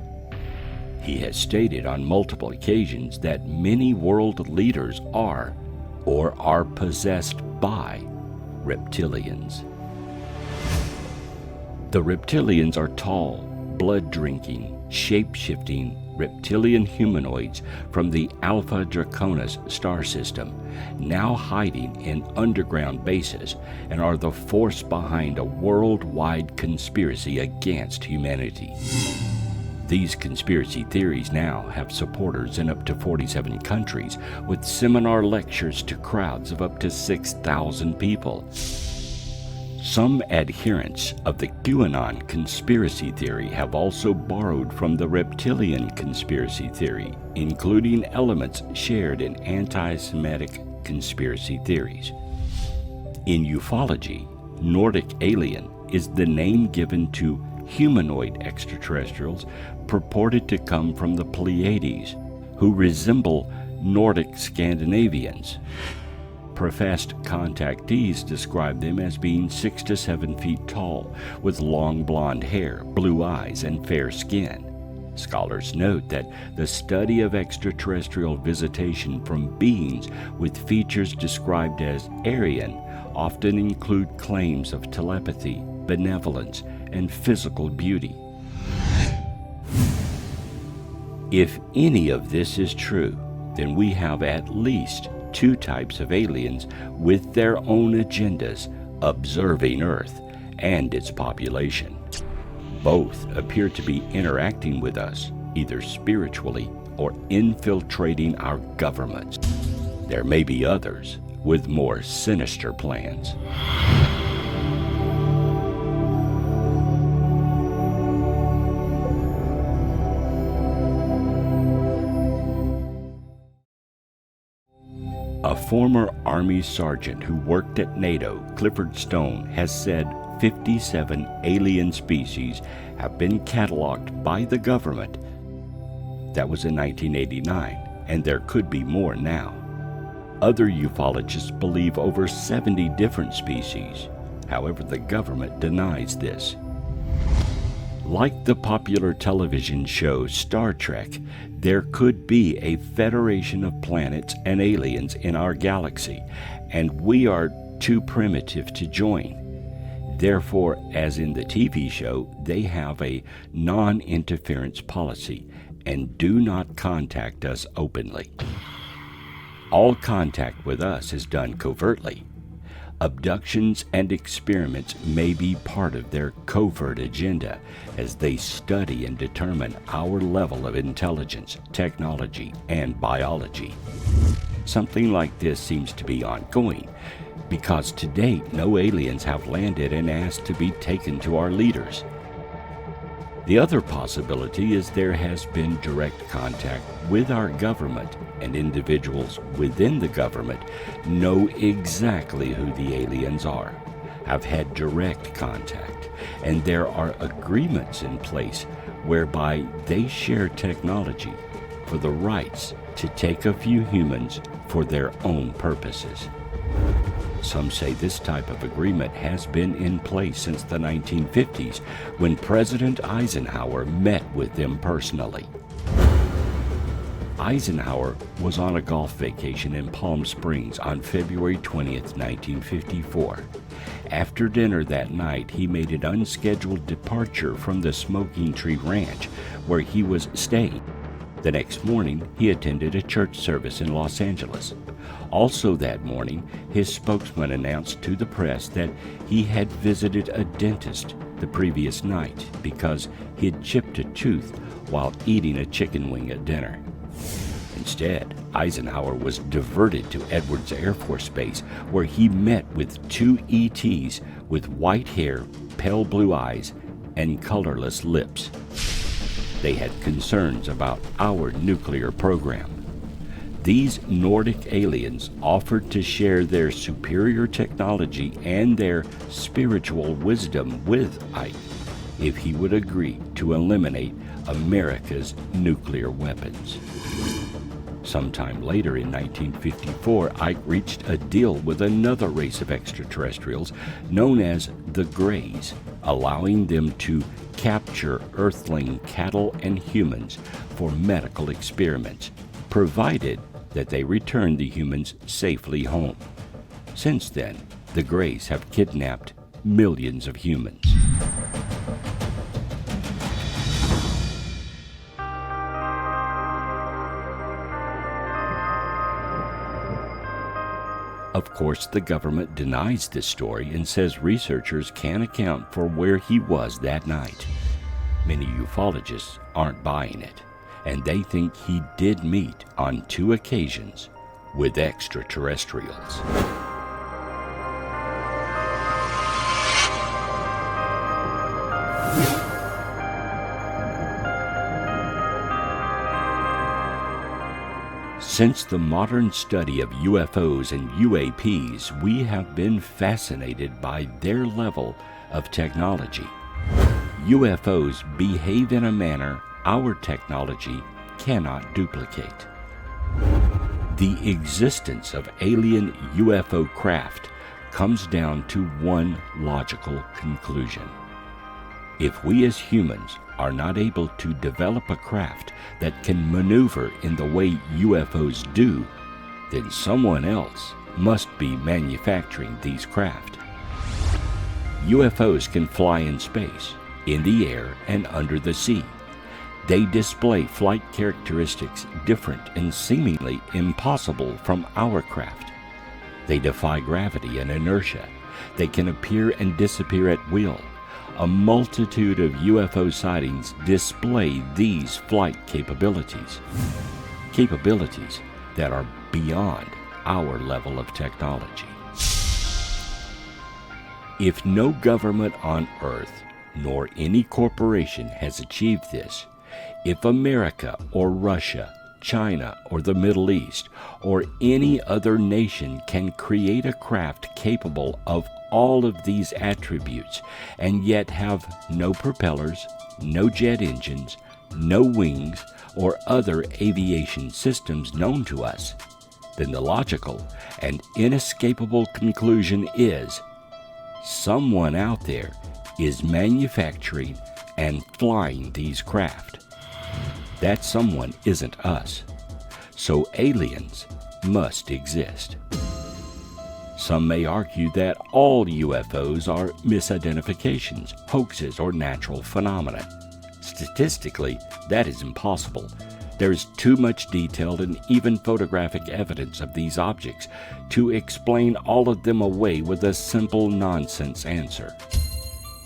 He has stated on multiple occasions that many world leaders are or are possessed by reptilians. The reptilians are tall, blood-drinking, shape-shifting reptilian humanoids from the Alpha Draconis star system, now hiding in underground bases, and are the force behind a worldwide conspiracy against humanity. These conspiracy theories now have supporters in up to 47 countries, with seminar lectures to crowds of up to 6,000 people. Some adherents of the QAnon conspiracy theory have also borrowed from the reptilian conspiracy theory, including elements shared in anti-Semitic conspiracy theories. In ufology, Nordic alien is the name given to humanoid extraterrestrials purported to come from the Pleiades, who resemble Nordic Scandinavians. Professed contactees describe them as being 6 to 7 feet tall, with long blonde hair, blue eyes, and fair skin. Scholars note that the study of extraterrestrial visitation from beings with features described as Aryan often include claims of telepathy, benevolence, and physical beauty. If any of this is true, then we have at least 2 types of aliens with their own agendas observing Earth and its population. Both appear to be interacting with us, either spiritually or infiltrating our governments. There may be others with more sinister plans. A former Army sergeant who worked at NATO, Clifford Stone, has said 57 alien species have been cataloged by the government. That was in 1989, and there could be more now. Other ufologists believe over 70 different species. However, the government denies this. Like the popular television show Star Trek, there could be a federation of planets and aliens in our galaxy, and we are too primitive to join. Therefore, as in the TV show, they have a non-interference policy and do not contact us openly. All contact with us is done covertly. Abductions and experiments may be part of their covert agenda as they study and determine our level of intelligence, technology, and biology. Something like this seems to be ongoing, because to date no aliens have landed and asked to be taken to our leaders. The other possibility is there has been direct contact with our government, and individuals within the government know exactly who the aliens are, have had direct contact, and there are agreements in place whereby they share technology for the rights to take a few humans for their own purposes. Some say this type of agreement has been in place since the 1950s, when President Eisenhower met with them personally. Eisenhower was on a golf vacation in Palm Springs on February 20th, 1954. After dinner that night, he made an unscheduled departure from the Smoking Tree Ranch, where he was staying. The next morning, he attended a church service in Los Angeles. Also that morning, his spokesman announced to the press that he had visited a dentist the previous night because he had chipped a tooth while eating a chicken wing at dinner. Instead, Eisenhower was diverted to Edwards Air Force Base, where he met with 2 ETs with white hair, pale blue eyes, and colorless lips. They had concerns about our nuclear program. These Nordic aliens offered to share their superior technology and their spiritual wisdom with Ike if he would agree to eliminate America's nuclear weapons. Sometime later in 1954, Ike reached a deal with another race of extraterrestrials known as the Greys, allowing them to capture Earthling cattle and humans for medical experiments, provided that they return the humans safely home. Since then, the Greys have kidnapped millions of humans. Of course, the government denies this story and says researchers can't account for where he was that night. Many ufologists aren't buying it, and they think he did meet on 2 occasions with extraterrestrials. Since the modern study of UFOs and UAPs, we have been fascinated by their level of technology. UFOs behave in a manner our technology cannot duplicate. The existence of alien UFO craft comes down to one logical conclusion. If we as humans are not able to develop a craft that can maneuver in the way UFOs do, then someone else must be manufacturing these craft. UFOs can fly in space, in the air, and under the sea. They display flight characteristics different and seemingly impossible from our craft. They defy gravity and inertia. They can appear and disappear at will. A multitude of UFO sightings display these flight capabilities. Capabilities that are beyond our level of technology. If no government on Earth, nor any corporation has achieved this, if America or Russia, China or the Middle East or any other nation can create a craft capable of all of these attributes and yet have no propellers, no jet engines, no wings, or other aviation systems known to us, then the logical and inescapable conclusion is someone out there is manufacturing and flying these craft. That someone isn't us, so aliens must exist. Some may argue that all UFOs are misidentifications, hoaxes, or natural phenomena. Statistically, that is impossible. There is too much detailed and even photographic evidence of these objects to explain all of them away with a simple nonsense answer.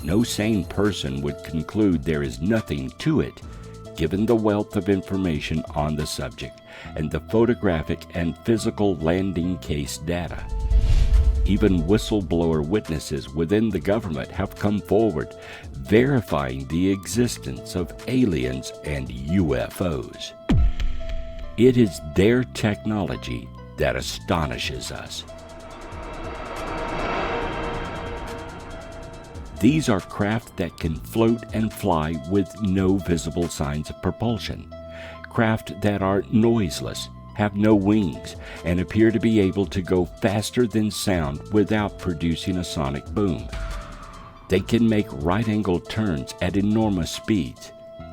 No sane person would conclude there is nothing to it, given the wealth of information on the subject and the photographic and physical landing case data. Even whistleblower witnesses within the government have come forward, verifying the existence of aliens and UFOs. It is their technology that astonishes us. These are craft that can float and fly with no visible signs of propulsion. Craft that are noiseless, have no wings, and appear to be able to go faster than sound without producing a sonic boom. They can make right-angle turns at enormous speeds.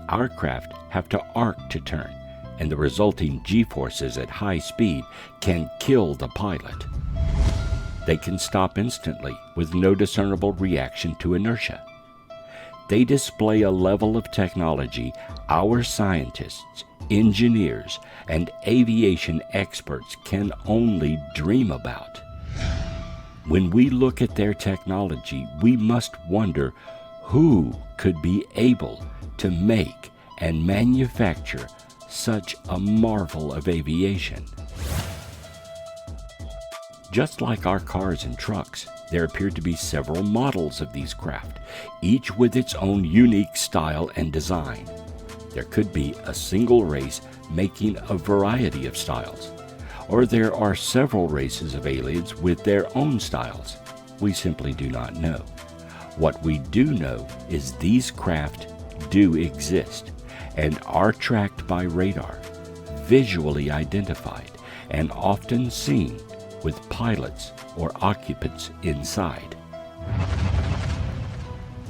Our craft have to arc to turn, and the resulting G-forces at high speed can kill the pilot. They can stop instantly with no discernible reaction to inertia. They display a level of technology our scientists, engineers, and aviation experts can only dream about. When we look at their technology, we must wonder who could be able to make and manufacture such a marvel of aviation. Just like our cars and trucks, there appear to be several models of these craft, each with its own unique style and design. There could be a single race making a variety of styles, or there are several races of aliens with their own styles. We simply do not know. What we do know is these craft do exist and are tracked by radar, visually identified, and often seen with pilots or occupants inside.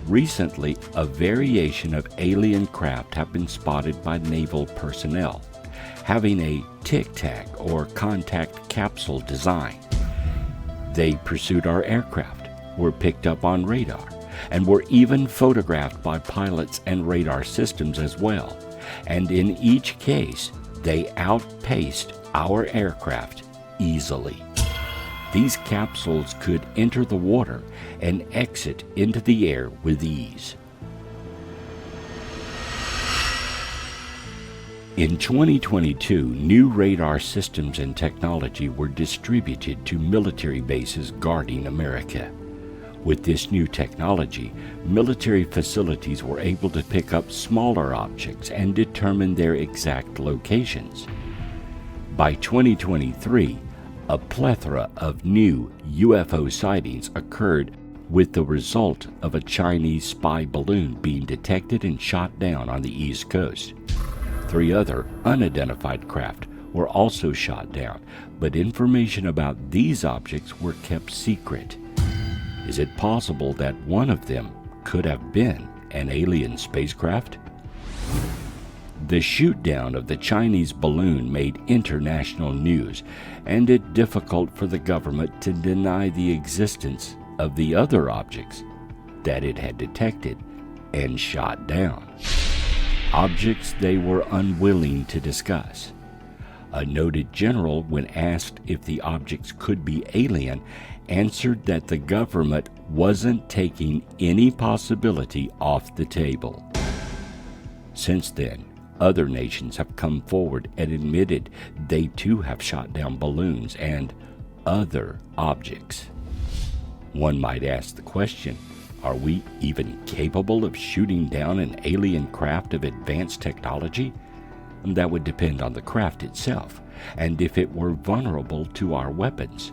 Recently, a variation of alien craft have been spotted by naval personnel, having a tic-tac or contact capsule design. They pursued our aircraft, were picked up on radar, and were even photographed by pilots and radar systems as well. And in each case, they outpaced our aircraft easily. These capsules could enter the water and exit into the air with ease. In 2022, new radar systems and technology were distributed to military bases guarding America. With this new technology, military facilities were able to pick up smaller objects and determine their exact locations. By 2023, a plethora of new UFO sightings occurred, with the result of a Chinese spy balloon being detected and shot down on the East Coast. 3 other unidentified craft were also shot down, but information about these objects were kept secret. Is it possible that one of them could have been an alien spacecraft? The shoot-down of the Chinese balloon made international news, and it difficult for the government to deny the existence of the other objects that it had detected and shot down. Objects they were unwilling to discuss. A noted general, when asked if the objects could be alien, answered that the government wasn't taking any possibility off the table. Since then, other nations have come forward and admitted they too have shot down balloons and other objects. One might ask the question, are we even capable of shooting down an alien craft of advanced technology? That would depend on the craft itself, and if it were vulnerable to our weapons.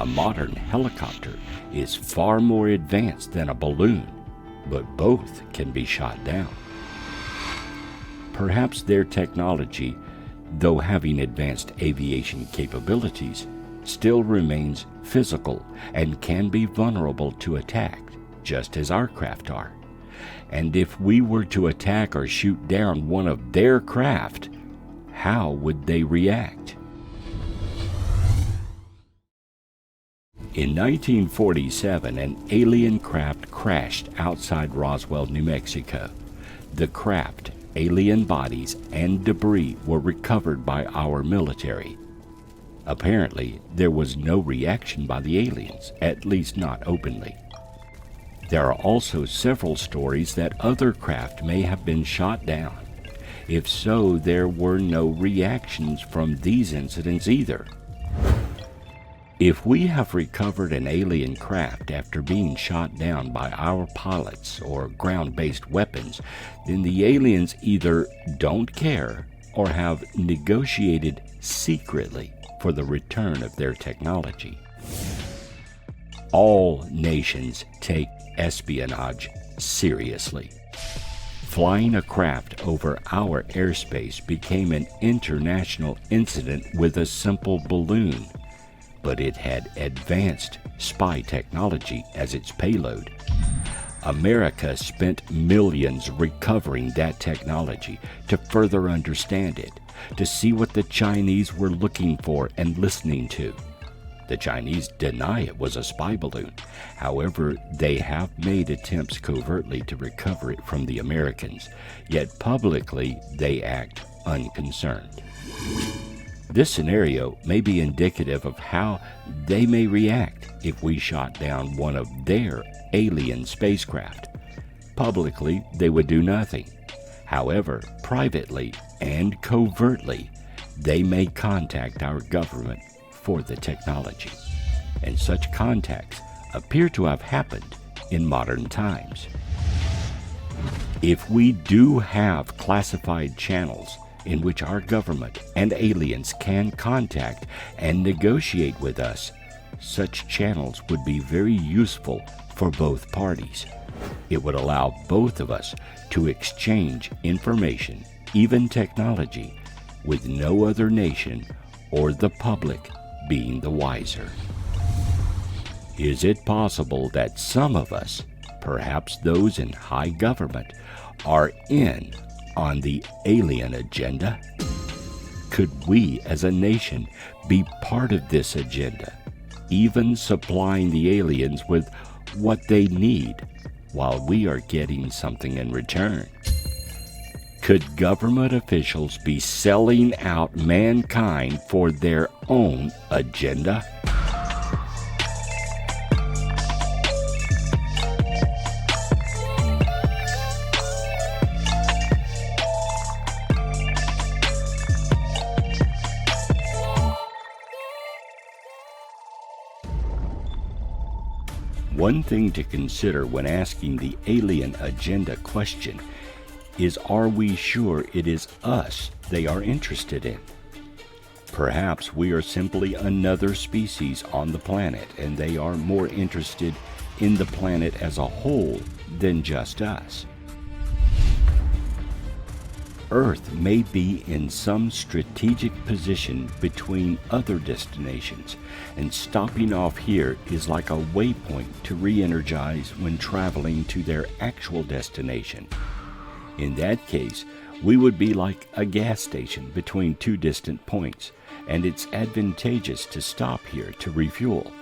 A modern helicopter is far more advanced than a balloon, but both can be shot down. Perhaps their technology, though having advanced aviation capabilities, still remains physical and can be vulnerable to attack, just as our craft are. And if we were to attack or shoot down one of their craft, how would they react? In 1947, an alien craft crashed outside Roswell, New Mexico. The craft, alien bodies, and debris were recovered by our military. Apparently, there was no reaction by the aliens, at least not openly. There are also several stories that other craft may have been shot down. If so, there were no reactions from these incidents either. If we have recovered an alien craft after being shot down by our pilots or ground-based weapons, then the aliens either don't care or have negotiated secretly for the return of their technology. All nations take espionage seriously. Flying a craft over our airspace became an international incident with a simple balloon, but it had advanced spy technology as its payload. America spent millions recovering that technology to further understand it, to see what the Chinese were looking for and listening to. The Chinese deny it was a spy balloon. However, they have made attempts covertly to recover it from the Americans, yet publicly they act unconcerned. This scenario may be indicative of how they may react if we shot down one of their alien spacecraft. Publicly, they would do nothing. However, privately and covertly, they may contact our government for the technology. And such contacts appear to have happened in modern times. If we do have classified channels in which our government and aliens can contact and negotiate with us, such channels would be very useful for both parties. It would allow both of us to exchange information, even technology, with no other nation or the public being the wiser. Is it possible that some of us, perhaps those in high government, are in on the alien agenda? Could we as a nation be part of this agenda, even supplying the aliens with what they need while we are getting something in return? Could government officials be selling out mankind for their own agenda? One thing to consider when asking the alien agenda question is, are we sure it is us they are interested in? Perhaps we are simply another species on the planet, and they are more interested in the planet as a whole than just us. Earth may be in some strategic position between other destinations, and stopping off here is like a waypoint to re-energize when traveling to their actual destination. In that case, we would be like a gas station between two distant points, and it's advantageous to stop here to refuel.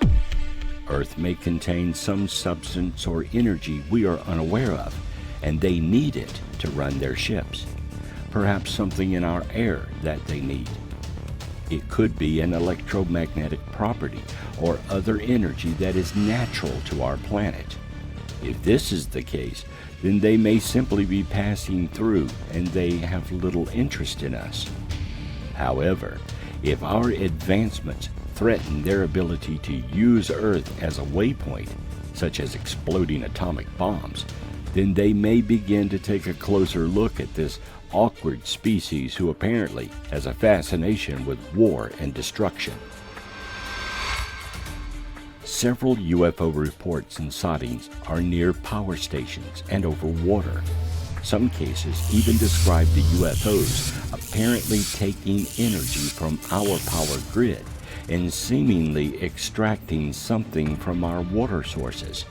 Earth may contain some substance or energy we are unaware of, and they need it to run their ships. Perhaps something in our air that they need. It could be an electromagnetic property or other energy that is natural to our planet. If this is the case, then they may simply be passing through and they have little interest in us. However, if our advancements threaten their ability to use Earth as a waypoint, such as exploding atomic bombs, then they may begin to take a closer look at this awkward species who apparently has a fascination with war and destruction. Several UFO reports and sightings are near power stations and over water. Some cases even describe the UFOs apparently taking energy from our power grid and seemingly extracting something from our water sources.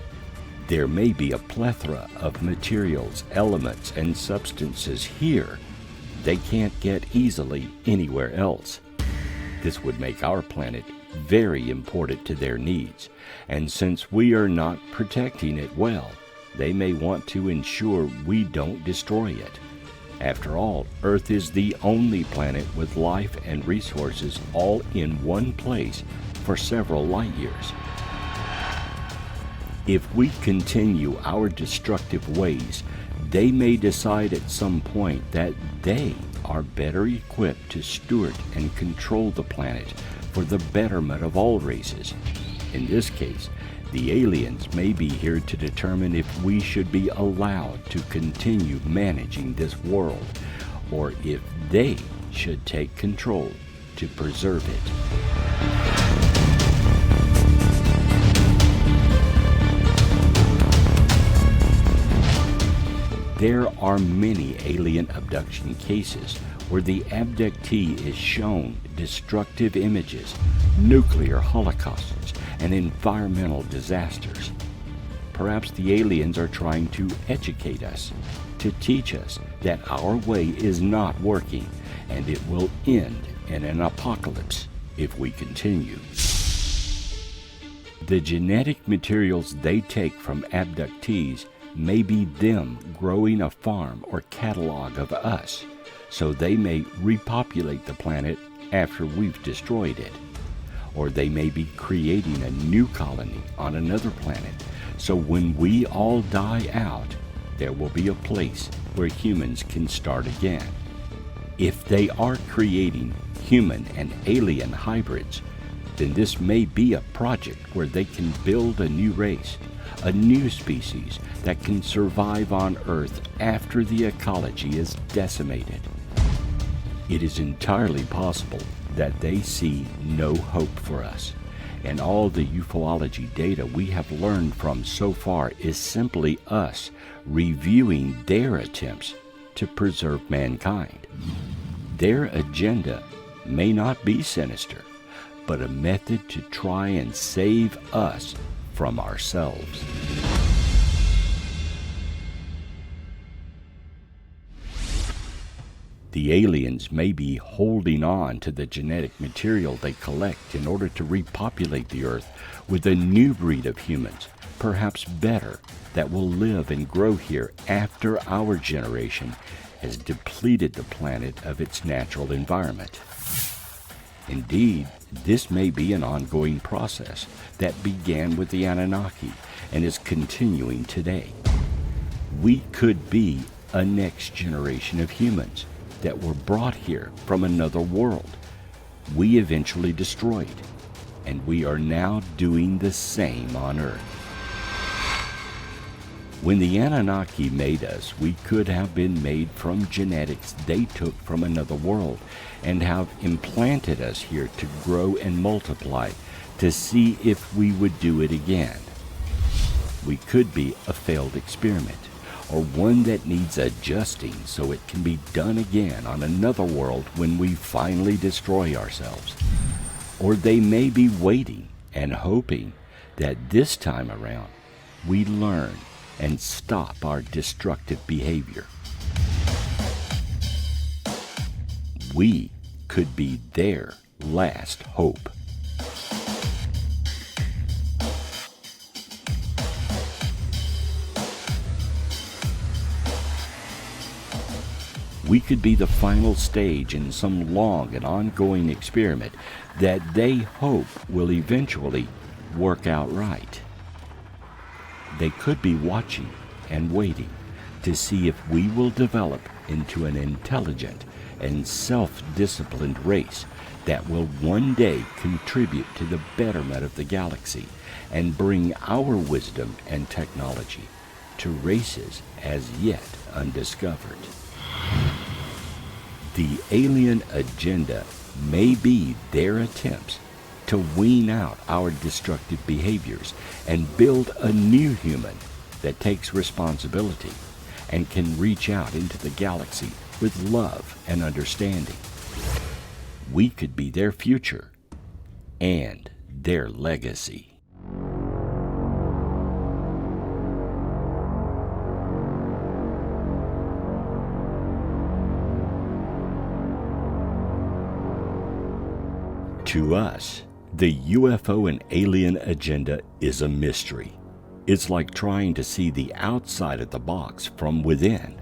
There may be a plethora of materials, elements, and substances here they can't get easily anywhere else. This would make our planet very important to their needs, and since we are not protecting it well, they may want to ensure we don't destroy it. After all, Earth is the only planet with life and resources all in one place for several light years. If we continue our destructive ways, they may decide at some point that they are better equipped to steward and control the planet for the betterment of all races. In this case, the aliens may be here to determine if we should be allowed to continue managing this world, or if they should take control to preserve it. There are many alien abduction cases where the abductee is shown destructive images, nuclear holocausts, and environmental disasters. Perhaps the aliens are trying to educate us, to teach us that our way is not working and it will end in an apocalypse if we continue. The genetic materials they take from abductees may be them growing a farm or catalog of us, so they may repopulate the planet after we've destroyed it. Or they may be creating a new colony on another planet, so when we all die out, there will be a place where humans can start again. If they are creating human and alien hybrids, then this may be a project where they can build a new race, a new species that can survive on Earth after the ecology is decimated. It is entirely possible that they see no hope for us, and all the ufology data we have learned from so far is simply us reviewing their attempts to preserve mankind. Their agenda may not be sinister, but a method to try and save us from ourselves. The aliens may be holding on to the genetic material they collect in order to repopulate the Earth with a new breed of humans, perhaps better, that will live and grow here after our generation has depleted the planet of its natural environment. Indeed, this may be an ongoing process that began with the Anunnaki and is continuing today. We could be a next generation of humans that were brought here from another world. We eventually destroyed, and we are now doing the same on Earth. When the Anunnaki made us, we could have been made from genetics they took from another world and have implanted us here to grow and multiply to see if we would do it again. We could be a failed experiment, or one that needs adjusting so it can be done again on another world when we finally destroy ourselves. Or they may be waiting and hoping that this time around we learn and stop our destructive behavior. We could be their last hope. We could be the final stage in some long and ongoing experiment that they hope will eventually work out right. They could be watching and waiting to see if we will develop into an intelligent and self-disciplined race that will one day contribute to the betterment of the galaxy and bring our wisdom and technology to races as yet undiscovered. The alien agenda may be their attempts to wean out our destructive behaviors and build a new human that takes responsibility and can reach out into the galaxy with love and understanding. We could be their future and their legacy. To us, the UFO and alien agenda is a mystery. It's like trying to see the outside of the box from within.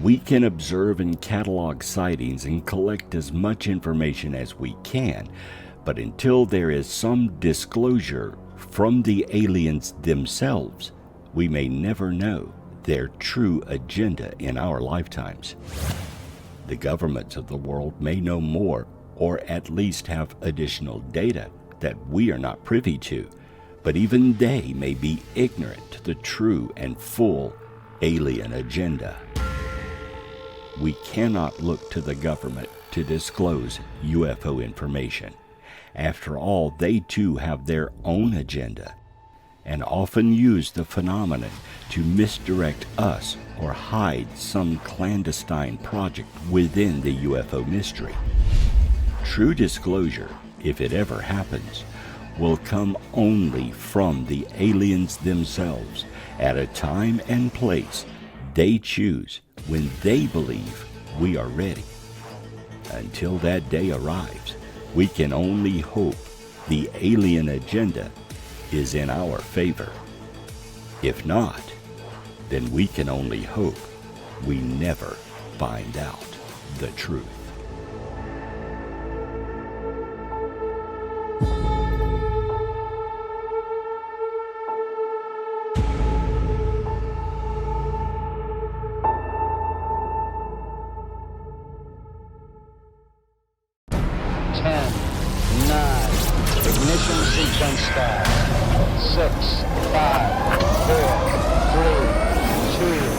We can observe and catalog sightings and collect as much information as we can, but until there is some disclosure from the aliens themselves, we may never know their true agenda in our lifetimes. The governments of the world may know more, or at least have additional data that we are not privy to, but even they may be ignorant to the true and full alien agenda. We cannot look to the government to disclose UFO information. After all, they too have their own agenda, and often use the phenomenon to misdirect us or hide some clandestine project within the UFO mystery. True disclosure, if it ever happens, will come only from the aliens themselves at a time and place they choose when they believe we are ready. Until that day arrives, we can only hope the alien agenda is in our favor. If not, then we can only hope we never find out the truth. Ignition sequence start. 6, 5, 4, 3, 2,